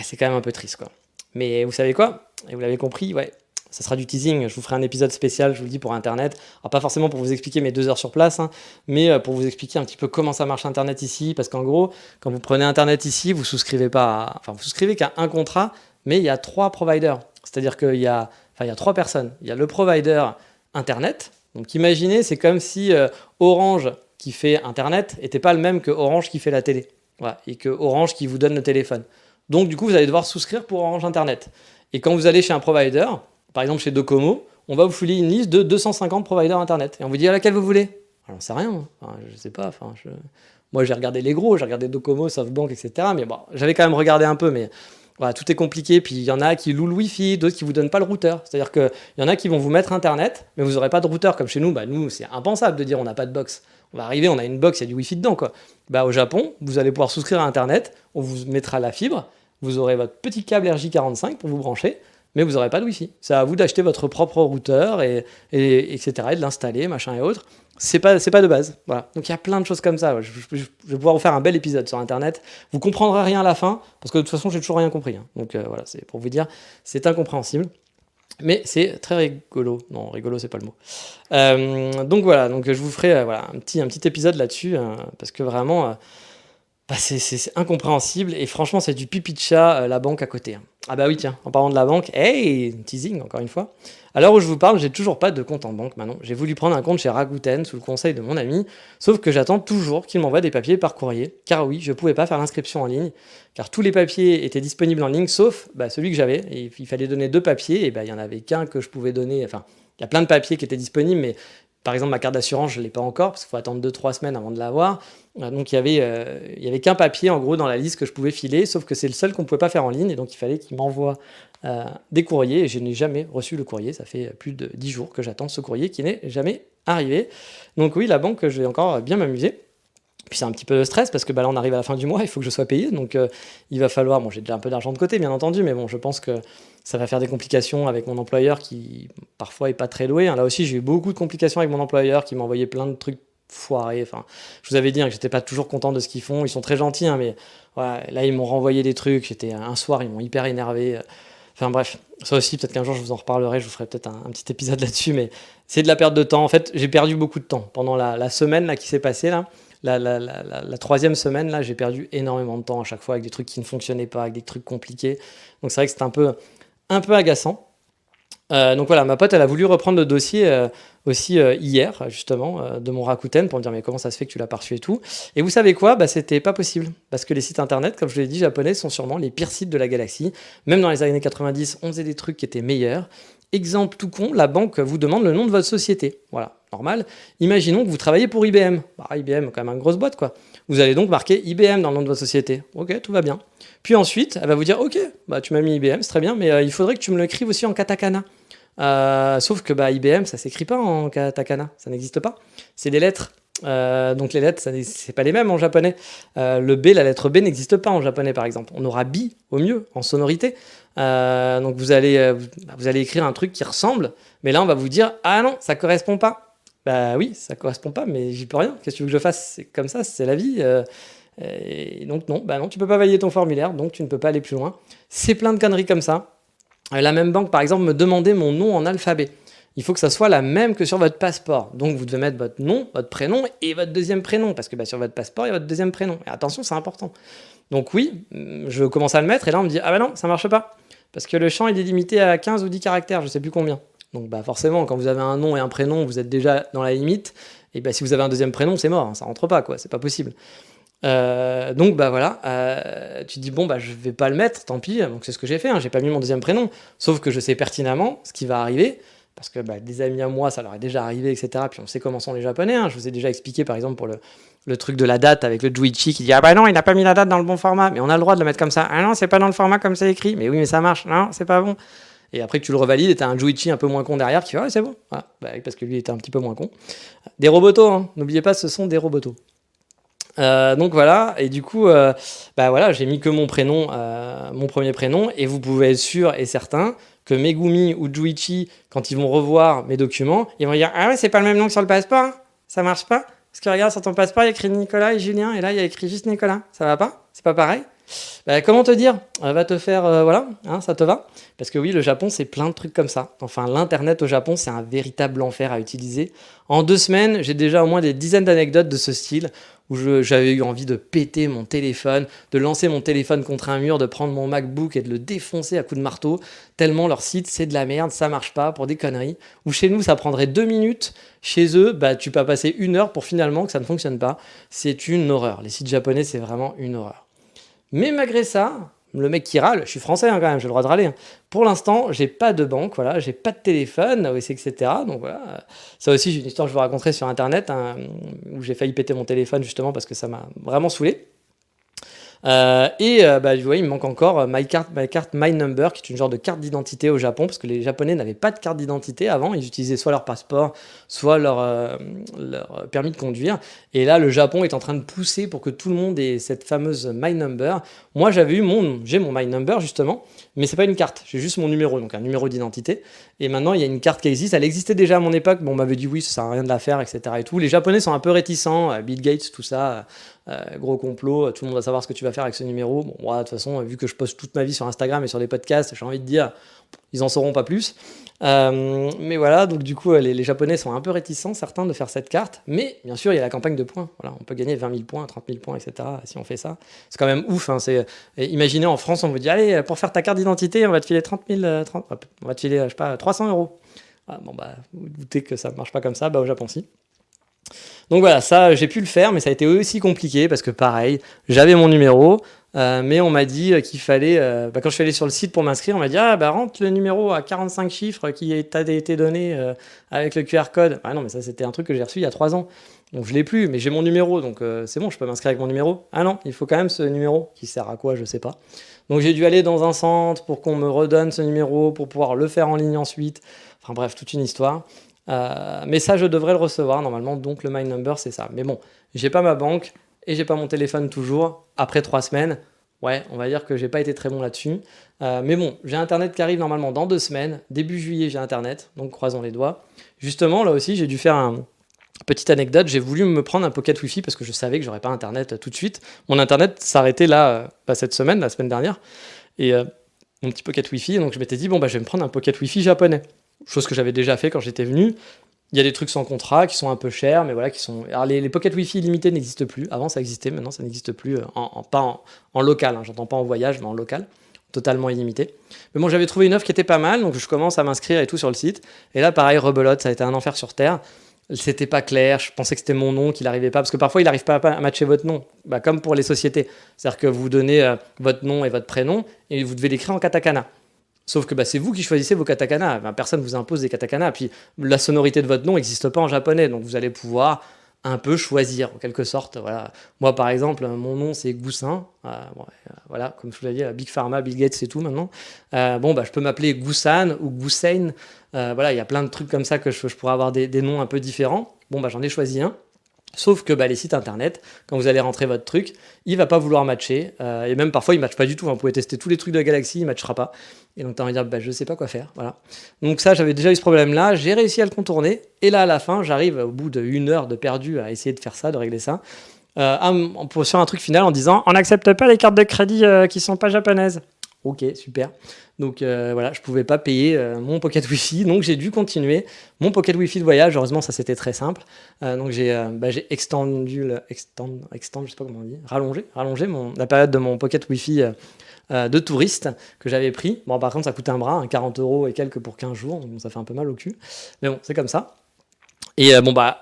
c'est quand même un peu triste, quoi. Mais vous savez quoi? Et vous l'avez compris, ouais. Ça sera du teasing, je vous ferai un épisode spécial, je vous le dis, pour Internet. Alors pas forcément pour vous expliquer mes 2 heures sur place, hein, mais pour vous expliquer un petit peu comment ça marche Internet ici. Parce qu'en gros, quand vous prenez Internet ici, vous souscrivez vous souscrivez qu'à un contrat, mais il y a 3 providers. C'est-à-dire qu'il y a 3 personnes. Il y a le provider Internet. Donc imaginez, c'est comme si Orange qui fait Internet n'était pas le même que Orange qui fait la télé. Voilà, et que Orange qui vous donne le téléphone. Donc du coup, vous allez devoir souscrire pour Orange Internet. Et quand vous allez chez un provider, par exemple chez Docomo, on va vous filer une liste de 250 providers Internet. Et on vous dit à laquelle vous voulez. Alors, j'en sais rien, enfin, je sais pas. Moi, j'ai regardé les gros, j'ai regardé Docomo, SoftBank, etc. Mais bon, j'avais quand même regardé un peu, mais voilà, tout est compliqué. Puis il y en a qui louent le Wi-Fi, d'autres qui vous donnent pas le routeur. C'est-à-dire qu'il y en a qui vont vous mettre Internet, mais vous n'aurez pas de routeur. Comme chez nous, nous, c'est impensable de dire on n'a pas de box. On va arriver, on a une box, il y a du Wi-Fi dedans, quoi. Au Japon, vous allez pouvoir souscrire à Internet, on vous mettra la fibre, vous aurez votre petit câble RJ45 pour vous brancher, mais vous n'aurez pas de Wi-Fi. C'est à vous d'acheter votre propre routeur, etc., et de l'installer, machin et autres. C'est pas de base. Voilà. Donc il y a plein de choses comme ça. Je vais pouvoir vous faire un bel épisode sur Internet. Vous comprendrez rien à la fin, parce que de toute façon, j'ai toujours rien compris. Donc voilà, c'est pour vous dire, c'est incompréhensible. Mais c'est très rigolo. Non, rigolo, c'est pas le mot. Donc voilà, donc je vous ferai un petit épisode là-dessus, parce que vraiment, c'est incompréhensible. Et franchement, c'est du pipi de chat, la banque à côté. Ah bah oui, tiens, en parlant de la banque, hey, teasing encore une fois. À l'heure où je vous parle, j'ai toujours pas de compte en banque maintenant. J'ai voulu prendre un compte chez Rakuten sous le conseil de mon ami, sauf que j'attends toujours qu'il m'envoie des papiers par courrier, car oui, je pouvais pas faire l'inscription en ligne, car tous les papiers étaient disponibles en ligne, sauf celui que j'avais. Et il fallait donner 2 papiers, et il y en avait qu'un que je pouvais donner. Enfin, il y a plein de papiers qui étaient disponibles, mais par exemple, ma carte d'assurance, je ne l'ai pas encore, parce qu'il faut attendre 2-3 semaines avant de l'avoir. Donc, il y avait qu'un papier, en gros, dans la liste que je pouvais filer, sauf que c'est le seul qu'on ne pouvait pas faire en ligne, et donc il fallait qu'il m'envoie des courriers, et je n'ai jamais reçu le courrier. Ça fait plus de 10 jours que j'attends ce courrier qui n'est jamais arrivé. Donc oui, la banque, je vais encore bien m'amuser. Puis c'est un petit peu de stress, parce que là, on arrive à la fin du mois, il faut que je sois payé, donc il va falloir... Bon, j'ai déjà un peu d'argent de côté, bien entendu, mais bon, je pense que ça va faire des complications avec mon employeur qui, parfois, est pas très doué. Là aussi, j'ai eu beaucoup de complications avec mon employeur qui m'envoyait plein de trucs foirés. Enfin, je vous avais dit que j'étais pas toujours content de ce qu'ils font. Ils sont très gentils, mais voilà, là, ils m'ont renvoyé des trucs. Un soir, ils m'ont hyper énervé. Enfin bref, ça aussi, peut-être qu'un jour, je vous en reparlerai. Je vous ferai peut-être un petit épisode là-dessus, mais c'est de la perte de temps. En fait, j'ai perdu beaucoup de temps pendant la semaine là, qui s'est passée, là. La 3e semaine, là, j'ai perdu énormément de temps à chaque fois avec des trucs qui ne fonctionnaient pas, avec des trucs compliqués. Donc c'est vrai que c'était un peu agaçant. Donc voilà, ma pote, elle a voulu reprendre le dossier aussi hier, justement, de mon Rakuten pour me dire mais comment ça se fait que tu l'as pas reçu et tout. Et vous savez quoi? C'était pas possible. Parce que les sites internet, comme je l'ai dit, japonais, sont sûrement les pires sites de la galaxie. Même dans les années 90, on faisait des trucs qui étaient meilleurs. Exemple tout con, la banque vous demande le nom de votre société. Voilà, normal. Imaginons que vous travaillez pour IBM. IBM, quand même une grosse boîte, quoi. Vous allez donc marquer IBM dans le nom de votre société. Ok, tout va bien. Puis ensuite, elle va vous dire, ok, tu m'as mis IBM, c'est très bien, mais il faudrait que tu me l'écrives aussi en katakana. Sauf que IBM, ça s'écrit pas en katakana, ça n'existe pas. C'est des lettres. Donc les lettres, c'est pas les mêmes en japonais. La lettre B n'existe pas en japonais, par exemple. On aura bi au mieux en sonorité. Donc vous allez écrire un truc qui ressemble, mais là on va vous dire ah non, ça correspond pas. Oui, ça correspond pas, mais j'y peux rien. Qu'est-ce que tu veux que je fasse? C'est comme ça, c'est la vie. Et donc non, tu peux pas valider ton formulaire, donc tu ne peux pas aller plus loin. C'est plein de conneries comme ça. La même banque, par exemple, me demandait mon nom en alphabet. Il faut que ça soit la même que sur votre passeport. Donc vous devez mettre votre nom, votre prénom et votre deuxième prénom, parce que sur votre passeport, il y a votre deuxième prénom. Et attention, c'est important. Donc oui, je commence à le mettre, et là on me dit ah non, ça marche pas. Parce que le champ, il est limité à 15 ou 10 caractères, je sais plus combien. Donc forcément, quand vous avez un nom et un prénom, vous êtes déjà dans la limite. Et si vous avez un deuxième prénom, c'est mort, ça rentre pas, quoi, c'est pas possible. Donc voilà, tu te dis je vais pas le mettre, tant pis. Donc c'est ce que j'ai fait, j'ai pas mis mon deuxième prénom. Sauf que je sais pertinemment ce qui va arriver. Parce que des amis à moi, ça leur est déjà arrivé, etc. Puis on sait comment sont les Japonais. Je vous ai déjà expliqué, par exemple, pour le truc de la date avec le Juichi qui dit ah non, il n'a pas mis la date dans le bon format. Mais on a le droit de le mettre comme ça. Ah non, c'est pas dans le format comme c'est écrit. Mais oui, mais ça marche. Non, c'est pas bon. Et après que tu le revalides, et t'as un Juichi un peu moins con derrière qui fait ouais, c'est bon. Voilà. Parce que lui était un petit peu moins con. Des robotos, n'oubliez pas, ce sont des robotos. Donc voilà, et du coup, j'ai mis que mon prénom, mon premier prénom, et vous pouvez être sûr et certain que Megumi ou Juichi, quand ils vont revoir mes documents, ils vont dire ah ouais, c'est pas le même nom que sur le passeport, hein, ça marche pas. Parce que regarde, sur ton passeport, il y a écrit Nicolas et Julien, et là, il y a écrit juste Nicolas, ça va pas? C'est pas pareil? Comment te dire? Va te faire, voilà, hein, ça te va? Parce que oui, le Japon, c'est plein de trucs comme ça. Enfin, l'internet au Japon, c'est un véritable enfer à utiliser. En 2 semaines, j'ai déjà au moins des dizaines d'anecdotes de ce style, où j'avais eu envie de péter mon téléphone, de lancer mon téléphone contre un mur, de prendre mon MacBook et de le défoncer à coups de marteau, tellement leur site, c'est de la merde, ça marche pas, pour des conneries. Ou chez nous, ça prendrait 2 minutes, chez eux, tu peux passer 1 heure pour finalement que ça ne fonctionne pas. C'est une horreur. Les sites japonais, c'est vraiment une horreur. Mais malgré ça, le mec qui râle, je suis français hein, quand même, j'ai le droit de râler. Hein. Pour l'instant, j'ai pas de banque, voilà, j'ai pas de téléphone, etc. Donc voilà, ça aussi, j'ai une histoire que je vous raconterai sur internet hein, où j'ai failli péter mon téléphone justement parce que ça m'a vraiment saoulé. Vous voyez, il me manque encore ma carte My Number, qui est une genre de carte d'identité au Japon, parce que les Japonais n'avaient pas de carte d'identité avant, ils utilisaient soit leur passeport, soit leur permis de conduire. Et là, le Japon est en train de pousser pour que tout le monde ait cette fameuse My Number. Moi, j'ai mon My Number justement, mais c'est pas une carte, j'ai juste mon numéro, donc un numéro d'identité. Et maintenant, il y a une carte qui existe, elle existait déjà à mon époque, mais on m'avait dit oui, ça sert à rien de la faire, etc. Et tout. Les Japonais sont un peu réticents, Bill Gates, tout ça. Gros complot, tout le monde va savoir ce que tu vas faire avec ce numéro. Bon, moi, de toute façon, vu que je poste toute ma vie sur Instagram et sur les podcasts, j'ai envie de dire, ils en sauront pas plus. Mais voilà, donc du coup, les Japonais sont un peu réticents, certains, de faire cette carte. Mais bien sûr, il y a la campagne de points. Voilà, on peut gagner 20 000 points, 30 000 points, etc. si on fait ça. C'est quand même ouf. Hein, imaginez en France, on vous dit, allez, pour faire ta carte d'identité, on va te filer 30 000, on va te filer, je sais pas, 300 euros. Ah, bon, vous vous doutez que ça ne marche pas comme ça, au Japon, si. Donc voilà, ça j'ai pu le faire, mais ça a été aussi compliqué parce que pareil, j'avais mon numéro, mais on m'a dit qu'il fallait, quand je suis allé sur le site pour m'inscrire, on m'a dit rentre le numéro à 45 chiffres qui t'a été donné avec le QR code. Ah non, mais ça c'était un truc que j'ai reçu il y a 3 ans. Donc je l'ai plus, mais j'ai mon numéro, donc c'est bon, je peux m'inscrire avec mon numéro. Ah non, il faut quand même ce numéro qui sert à quoi, je sais pas. Donc j'ai dû aller dans un centre pour qu'on me redonne ce numéro pour pouvoir le faire en ligne ensuite. Enfin bref, toute une histoire. Mais ça, je devrais le recevoir normalement, donc le My Number, c'est ça. Mais bon, j'ai pas ma banque et j'ai pas mon téléphone toujours. Après 3 semaines, ouais, on va dire que j'ai pas été très bon là-dessus. Mais bon, j'ai Internet qui arrive normalement dans 2 semaines. Début juillet, j'ai Internet, donc croisons les doigts. Justement, là aussi, j'ai dû faire une petite anecdote. J'ai voulu me prendre un pocket Wi-Fi parce que je savais que j'aurais pas Internet tout de suite. Mon Internet s'arrêtait là, cette semaine, la semaine dernière. Et mon petit pocket Wi-Fi, donc je m'étais dit, je vais me prendre un pocket Wi-Fi japonais. Chose que j'avais déjà fait quand j'étais venu. Il y a des trucs sans contrat qui sont un peu chers, mais voilà, qui sont. Alors les pocket Wi-Fi illimités n'existent plus. Avant ça existait, maintenant ça n'existe plus pas en local. Hein. J'entends pas en voyage, mais en local, totalement illimité. Mais bon, j'avais trouvé une offre qui était pas mal, donc je commence à m'inscrire et tout sur le site. Et là, pareil, rebelote, ça a été un enfer sur terre. C'était pas clair, je pensais que c'était mon nom, qu'il n'arrivait pas, parce que parfois il n'arrive pas à matcher votre nom, comme pour les sociétés. C'est-à-dire que vous donnez votre nom et votre prénom, et vous devez l'écrire en katakana. Sauf que c'est vous qui choisissez vos katakana. Personne ne vous impose des katakana. Puis la sonorité de votre nom n'existe pas en japonais. Donc vous allez pouvoir un peu choisir, en quelque sorte. Voilà. Moi, par exemple, mon nom, c'est Goussin. Voilà, comme je vous l'ai dit, Big Pharma, Bill Gates, c'est tout maintenant. Je peux m'appeler Goussan ou Goussein. Voilà, il y a plein de trucs comme ça que je pourrais avoir des noms un peu différents. J'en ai choisi un. Sauf que les sites internet, quand vous allez rentrer votre truc, il va pas vouloir matcher. Et même parfois, il ne matche pas du tout. Vous pouvez tester tous les trucs de la galaxie, il ne matchera pas. Et donc, tu as envie de dire, je sais pas quoi faire. Voilà. Donc ça, j'avais déjà eu ce problème-là. J'ai réussi à le contourner. Et là, à la fin, j'arrive au bout d'1 heure de perdu à essayer de faire ça, de régler ça, sur un truc final en disant, on n'accepte pas les cartes de crédit qui sont pas japonaises. Ok, super. Donc voilà, je pouvais pas payer mon pocket Wi-Fi, donc j'ai dû continuer mon pocket Wi-Fi de voyage. Heureusement, ça c'était très simple. Donc j'ai extendu, je sais pas comment on dit, rallongé la période de mon pocket Wi-Fi de touriste que j'avais pris. Par contre, ça coûtait un bras, 40 € et quelques pour 15 jours, donc ça fait un peu mal au cul. Mais bon, c'est comme ça. Et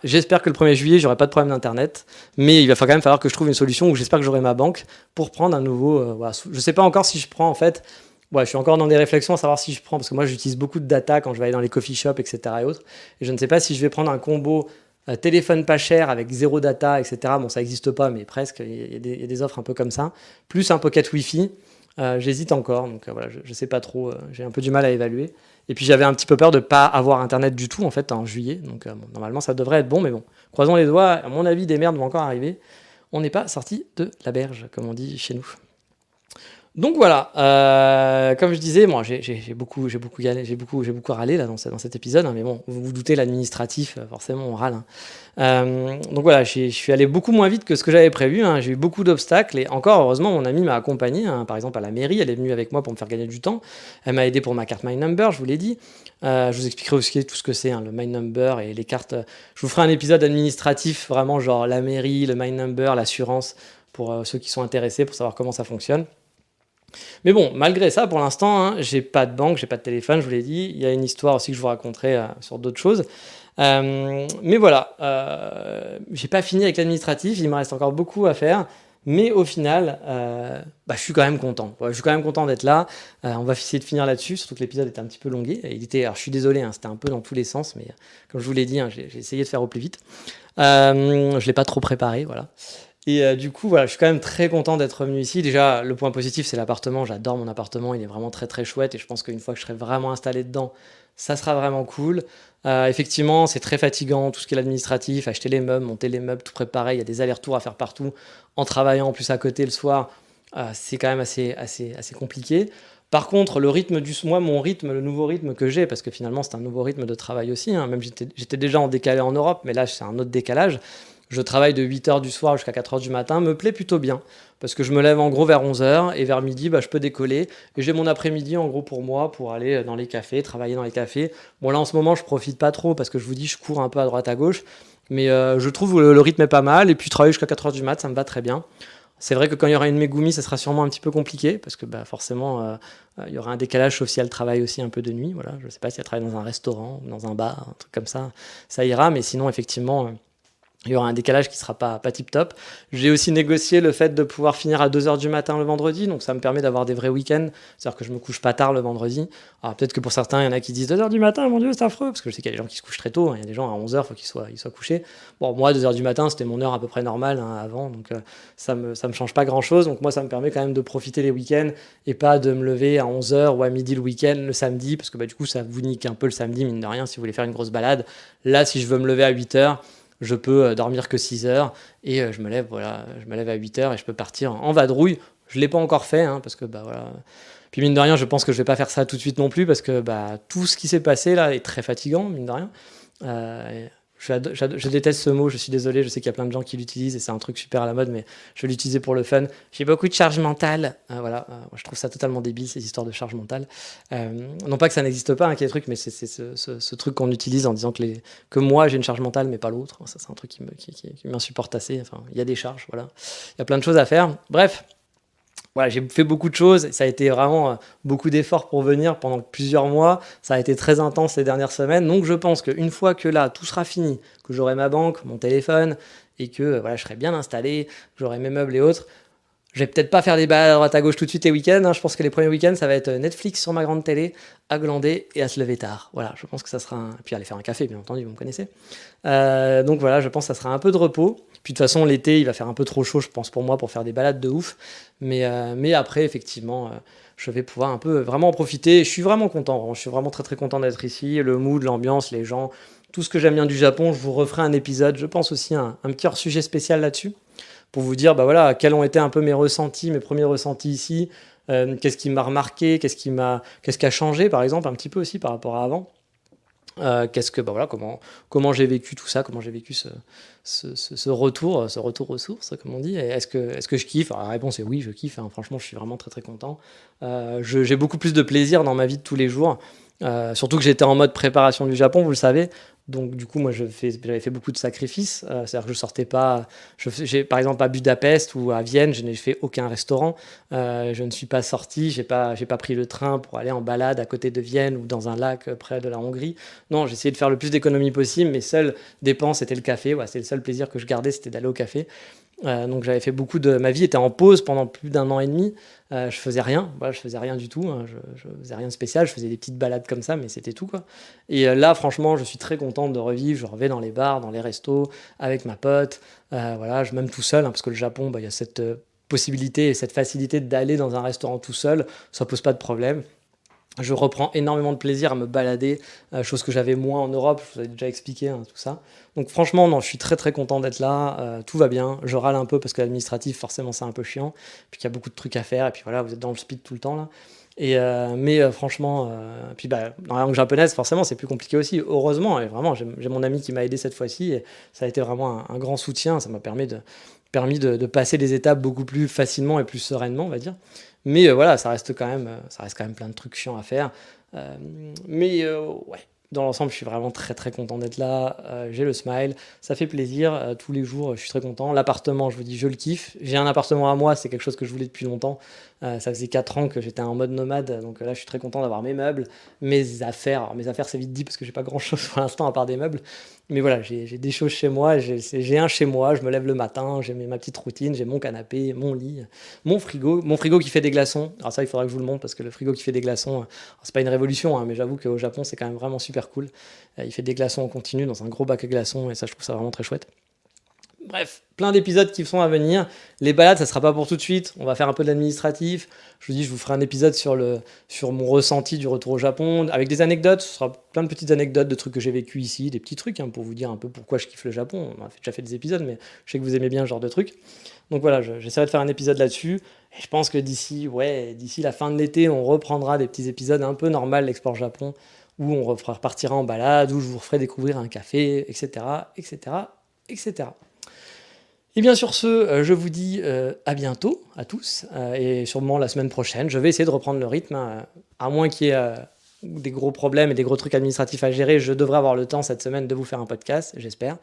j'espère que le 1er juillet, j'aurai pas de problème d'internet, mais il va quand même falloir que je trouve une solution où j'espère que j'aurai ma banque pour prendre un nouveau. Je sais pas encore si je prends en fait. Je suis encore dans des réflexions à savoir si je prends, parce que moi j'utilise beaucoup de data quand je vais aller dans les coffee shops, etc. et autres. Et je ne sais pas si je vais prendre un combo téléphone pas cher avec 0 data, etc. Bon, ça n'existe pas, mais presque. Il y a des offres un peu comme ça. Plus un pocket Wi-Fi. J'hésite encore, donc voilà, je sais pas trop. J'ai un peu du mal à évaluer. Et puis j'avais un petit peu peur de ne pas avoir internet du tout en fait en juillet. Donc normalement ça devrait être bon, mais bon, croisons les doigts. À mon avis, des merdes vont encore arriver. On n'est pas sorti de la berge, comme on dit chez nous. Donc voilà, comme je disais, moi j'ai beaucoup râlé là dans cet épisode, hein, mais bon, vous vous doutez, l'administratif, forcément on râle, hein. Donc voilà, je suis allé beaucoup moins vite que ce que j'avais prévu, hein. J'ai eu beaucoup d'obstacles et encore heureusement mon amie m'a accompagné, hein. Par exemple à la mairie, elle est venue avec moi pour me faire gagner du temps. Elle m'a aidé pour ma carte My Number, je vous l'ai dit. Je vous expliquerai aussi tout ce que c'est, hein, le My Number et les cartes. Je vous ferai un épisode administratif, vraiment genre la mairie, le My Number, l'assurance, pour ceux qui sont intéressés, pour savoir comment ça fonctionne. Mais bon, malgré ça, pour l'instant, hein, j'ai pas de banque, j'ai pas de téléphone, je vous l'ai dit. Il y a une histoire aussi que je vous raconterai sur d'autres choses. Mais voilà, j'ai pas fini avec l'administratif, il me reste encore beaucoup à faire. Mais au final, je suis quand même content. Ouais, je suis quand même content d'être là. On va essayer de finir là-dessus, surtout que l'épisode était un petit peu longué. Alors je suis désolé, hein, c'était un peu dans tous les sens, mais comme je vous l'ai dit, hein, j'ai essayé de faire au plus vite. Je l'ai pas trop préparé, voilà. Et du coup, voilà, je suis quand même très content d'être venu ici. Déjà, le point positif, c'est l'appartement. J'adore mon appartement, il est vraiment très très chouette et je pense qu'une fois que je serai vraiment installé dedans, ça sera vraiment cool. Effectivement, c'est très fatigant, tout ce qui est l'administratif, acheter les meubles, monter les meubles, tout préparer. Il y a des allers-retours à faire partout en travaillant en plus à côté le soir. C'est quand même assez compliqué. Par contre, moi, mon rythme, le nouveau rythme que j'ai, parce que finalement, c'est un nouveau rythme de travail aussi, hein. Même j'étais déjà en décalé en Europe, mais là, c'est un autre décalage. Je travaille de 8 heures du soir jusqu'à 4 heures du matin, me plaît plutôt bien, parce que je me lève en gros vers 11 heures et vers midi, je peux décoller. Et j'ai mon après-midi en gros pour moi, pour aller dans les cafés, travailler dans les cafés. Bon là en ce moment, je profite pas trop, parce que je vous dis, je cours un peu à droite à gauche, mais je trouve que le rythme est pas mal, et puis travailler jusqu'à 4 heures du mat, ça me va très bien. C'est vrai que quand il y aura une Megumi, ça sera sûrement un petit peu compliqué, parce que forcément, il y aura un décalage, sauf si elle travaille aussi un peu de nuit. Voilà. Je ne sais pas si elle travaille dans un restaurant ou dans un bar, un truc comme ça ira, mais sinon, effectivement, il y aura un décalage qui sera pas tip top. J'ai aussi négocié le fait de pouvoir finir à 2 heures du matin le vendredi, donc ça me permet d'avoir des vrais week-ends, c'est-à-dire que je me couche pas tard le vendredi. Alors peut-être que pour certains, il y en a qui disent 2 heures du matin, mon Dieu, c'est affreux, parce que je sais qu'il y a des gens qui se couchent très tôt, hein. Il y a des gens à 11 heures, il faut qu'ils soient couchés. Bon, moi, 2 heures du matin, c'était mon heure à peu près normale, hein, avant, donc ça me change pas grand-chose. Donc moi, ça me permet quand même de profiter les week-ends et pas de me lever à 11 heures ou à midi le week-end, le samedi, parce que du coup, ça vous nique un peu le samedi, mine de rien, si vous voulez faire une grosse balade. Là, si je veux me lever à 8 heures, je peux dormir que 6 heures et je me lève à 8 heures et je peux partir en vadrouille. Je ne l'ai pas encore fait, hein, parce que voilà. Puis mine de rien, je pense que je ne vais pas faire ça tout de suite non plus, parce que tout ce qui s'est passé là est très fatigant, mine de rien. Je déteste ce mot, je suis désolé, je sais qu'il y a plein de gens qui l'utilisent et c'est un truc super à la mode, mais je vais l'utiliser pour le fun. J'ai beaucoup de charge mentale, voilà, moi, je trouve ça totalement débile, ces histoires de charge mentale. Non pas que ça n'existe pas, hein, qu'il y a des trucs, mais c'est ce truc qu'on utilise en disant que moi j'ai une charge mentale, mais pas l'autre. Ça, c'est un truc qui m'insupporte assez. Enfin, il y a des charges, voilà. Il y a plein de choses à faire. Bref. Voilà, j'ai fait beaucoup de choses, ça a été vraiment beaucoup d'efforts pour venir pendant plusieurs mois, ça a été très intense ces dernières semaines, donc je pense qu'une fois que là tout sera fini, que j'aurai ma banque, mon téléphone, et que voilà, je serai bien installé, que j'aurai mes meubles et autres, je vais peut-être pas faire des balades à droite à gauche tout de suite les week-ends, hein. Je pense que les premiers week-ends ça va être Netflix sur ma grande télé, à glander et à se lever tard. Voilà, je pense que ça sera et puis aller faire un café bien entendu, vous me connaissez. Donc voilà, je pense que ça sera un peu de repos. Puis de toute façon l'été il va faire un peu trop chaud je pense pour moi pour faire des balades de ouf. Mais après effectivement je vais pouvoir un peu vraiment en profiter. Je suis vraiment content, je suis vraiment très très content d'être ici. Le mood, l'ambiance, les gens, tout ce que j'aime bien du Japon, je vous referai un épisode, je pense aussi un petit hors-sujet spécial là-dessus pour vous dire voilà, quels ont été un peu mes ressentis, mes premiers ressentis ici, qu'est-ce qui m'a remarqué, qu'est-ce qui a changé par exemple un petit peu aussi par rapport à avant. Voilà, comment j'ai vécu tout ça, comment j'ai vécu ce retour aux sources, comme on dit. Et est-ce que je kiffe? Alors, la réponse est oui, je kiffe, hein. Franchement, je suis vraiment très très content. J'ai beaucoup plus de plaisir dans ma vie de tous les jours. Surtout que j'étais en mode préparation du Japon, vous le savez. Donc du coup, moi, j'avais fait beaucoup de sacrifices. C'est-à-dire que je sortais pas. J'ai, par exemple, à Budapest ou à Vienne, je n'ai fait aucun restaurant. Je ne suis pas sorti. J'ai pas pris le train pour aller en balade à côté de Vienne ou dans un lac près de la Hongrie. Non, j'ai essayé de faire le plus d'économies possible. Mes seules dépenses c'était le café. Ouais, c'est le seul plaisir que je gardais, c'était d'aller au café. Donc j'avais fait beaucoup de. Ma vie était en pause pendant plus d'un an et demi. Je faisais rien, voilà, je faisais rien du tout, hein. Je faisais rien de spécial, je faisais des petites balades comme ça, mais c'était tout quoi. Et là, franchement, je suis très contente de revivre. Je revais dans les bars, dans les restos, avec ma pote. Voilà, même tout seul, hein, parce que le Japon, il y a cette possibilité et cette facilité d'aller dans un restaurant tout seul, ça pose pas de problème. Je reprends énormément de plaisir à me balader, chose que j'avais moins en Europe, je vous avais déjà expliqué, hein, tout ça. Donc franchement, non, je suis très, très content d'être là, tout va bien. Je râle un peu parce que l'administratif, forcément, c'est un peu chiant, puis qu'il y a beaucoup de trucs à faire et puis voilà, vous êtes dans le speed tout le temps là mais franchement, puis bah, dans la langue japonaise, forcément, c'est plus compliqué aussi, heureusement et vraiment, j'ai mon ami qui m'a aidé cette fois-ci et ça a été vraiment un grand soutien. Ça m'a permis de passer les étapes beaucoup plus facilement et plus sereinement, on va dire. Mais voilà, ça reste quand même plein de trucs chiants à faire. Mais ouais, dans l'ensemble, je suis vraiment très très content d'être là. J'ai le smile, ça fait plaisir. Tous les jours, je suis très content. L'appartement, je vous dis, je le kiffe. J'ai un appartement à moi, c'est quelque chose que je voulais depuis longtemps. Ça faisait 4 ans que j'étais en mode nomade, donc là, je suis très content d'avoir mes meubles, mes affaires. Alors, mes affaires, c'est vite dit parce que j'ai pas grand chose pour l'instant à part des meubles. Mais voilà, j'ai des choses chez moi. J'ai un chez moi, je me lève le matin, j'ai ma petite routine, j'ai mon canapé, mon lit, mon frigo qui fait des glaçons. Alors ça, il faudra que je vous le montre parce que le frigo qui fait des glaçons, c'est pas une révolution, hein, mais j'avoue qu'au Japon, c'est quand même vraiment super cool. Il fait des glaçons en continu dans un gros bac à glaçons et ça, je trouve ça vraiment très chouette. Bref, plein d'épisodes qui sont à venir. Les balades, ça sera pas pour tout de suite. On va faire un peu de l'administratif. Je vous dis, je vous ferai un épisode sur mon ressenti du retour au Japon, avec des anecdotes. Ce sera plein de petites anecdotes de trucs que j'ai vécu ici, des petits trucs, hein, pour vous dire un peu pourquoi je kiffe le Japon. On a déjà fait des épisodes, mais je sais que vous aimez bien ce genre de trucs. Donc voilà, j'essaierai de faire un épisode là-dessus. Et je pense que d'ici la fin de l'été, on reprendra des petits épisodes un peu normaux de l'Explore Japon, où on repartira en balade, où je vous referai découvrir un café, etc., etc., etc. Et bien sur ce, je vous dis à bientôt à tous, et sûrement la semaine prochaine. Je vais essayer de reprendre le rythme, hein, à moins qu'il y ait des gros problèmes et des gros trucs administratifs à gérer. Je devrais avoir le temps cette semaine de vous faire un podcast, j'espère.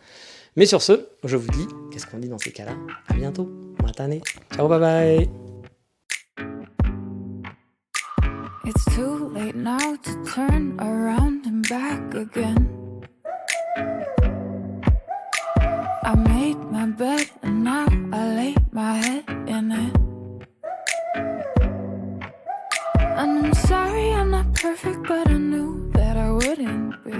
Mais sur ce, je vous dis, qu'est-ce qu'on dit dans ces cas-là? À bientôt, matane, ciao, bye bye. It's too late now to turn around and back again. I made my bed and now I lay my head in it. And I'm sorry I'm not perfect, but I knew that I wouldn't be.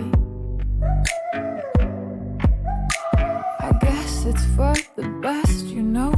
I guess it's for the best, you know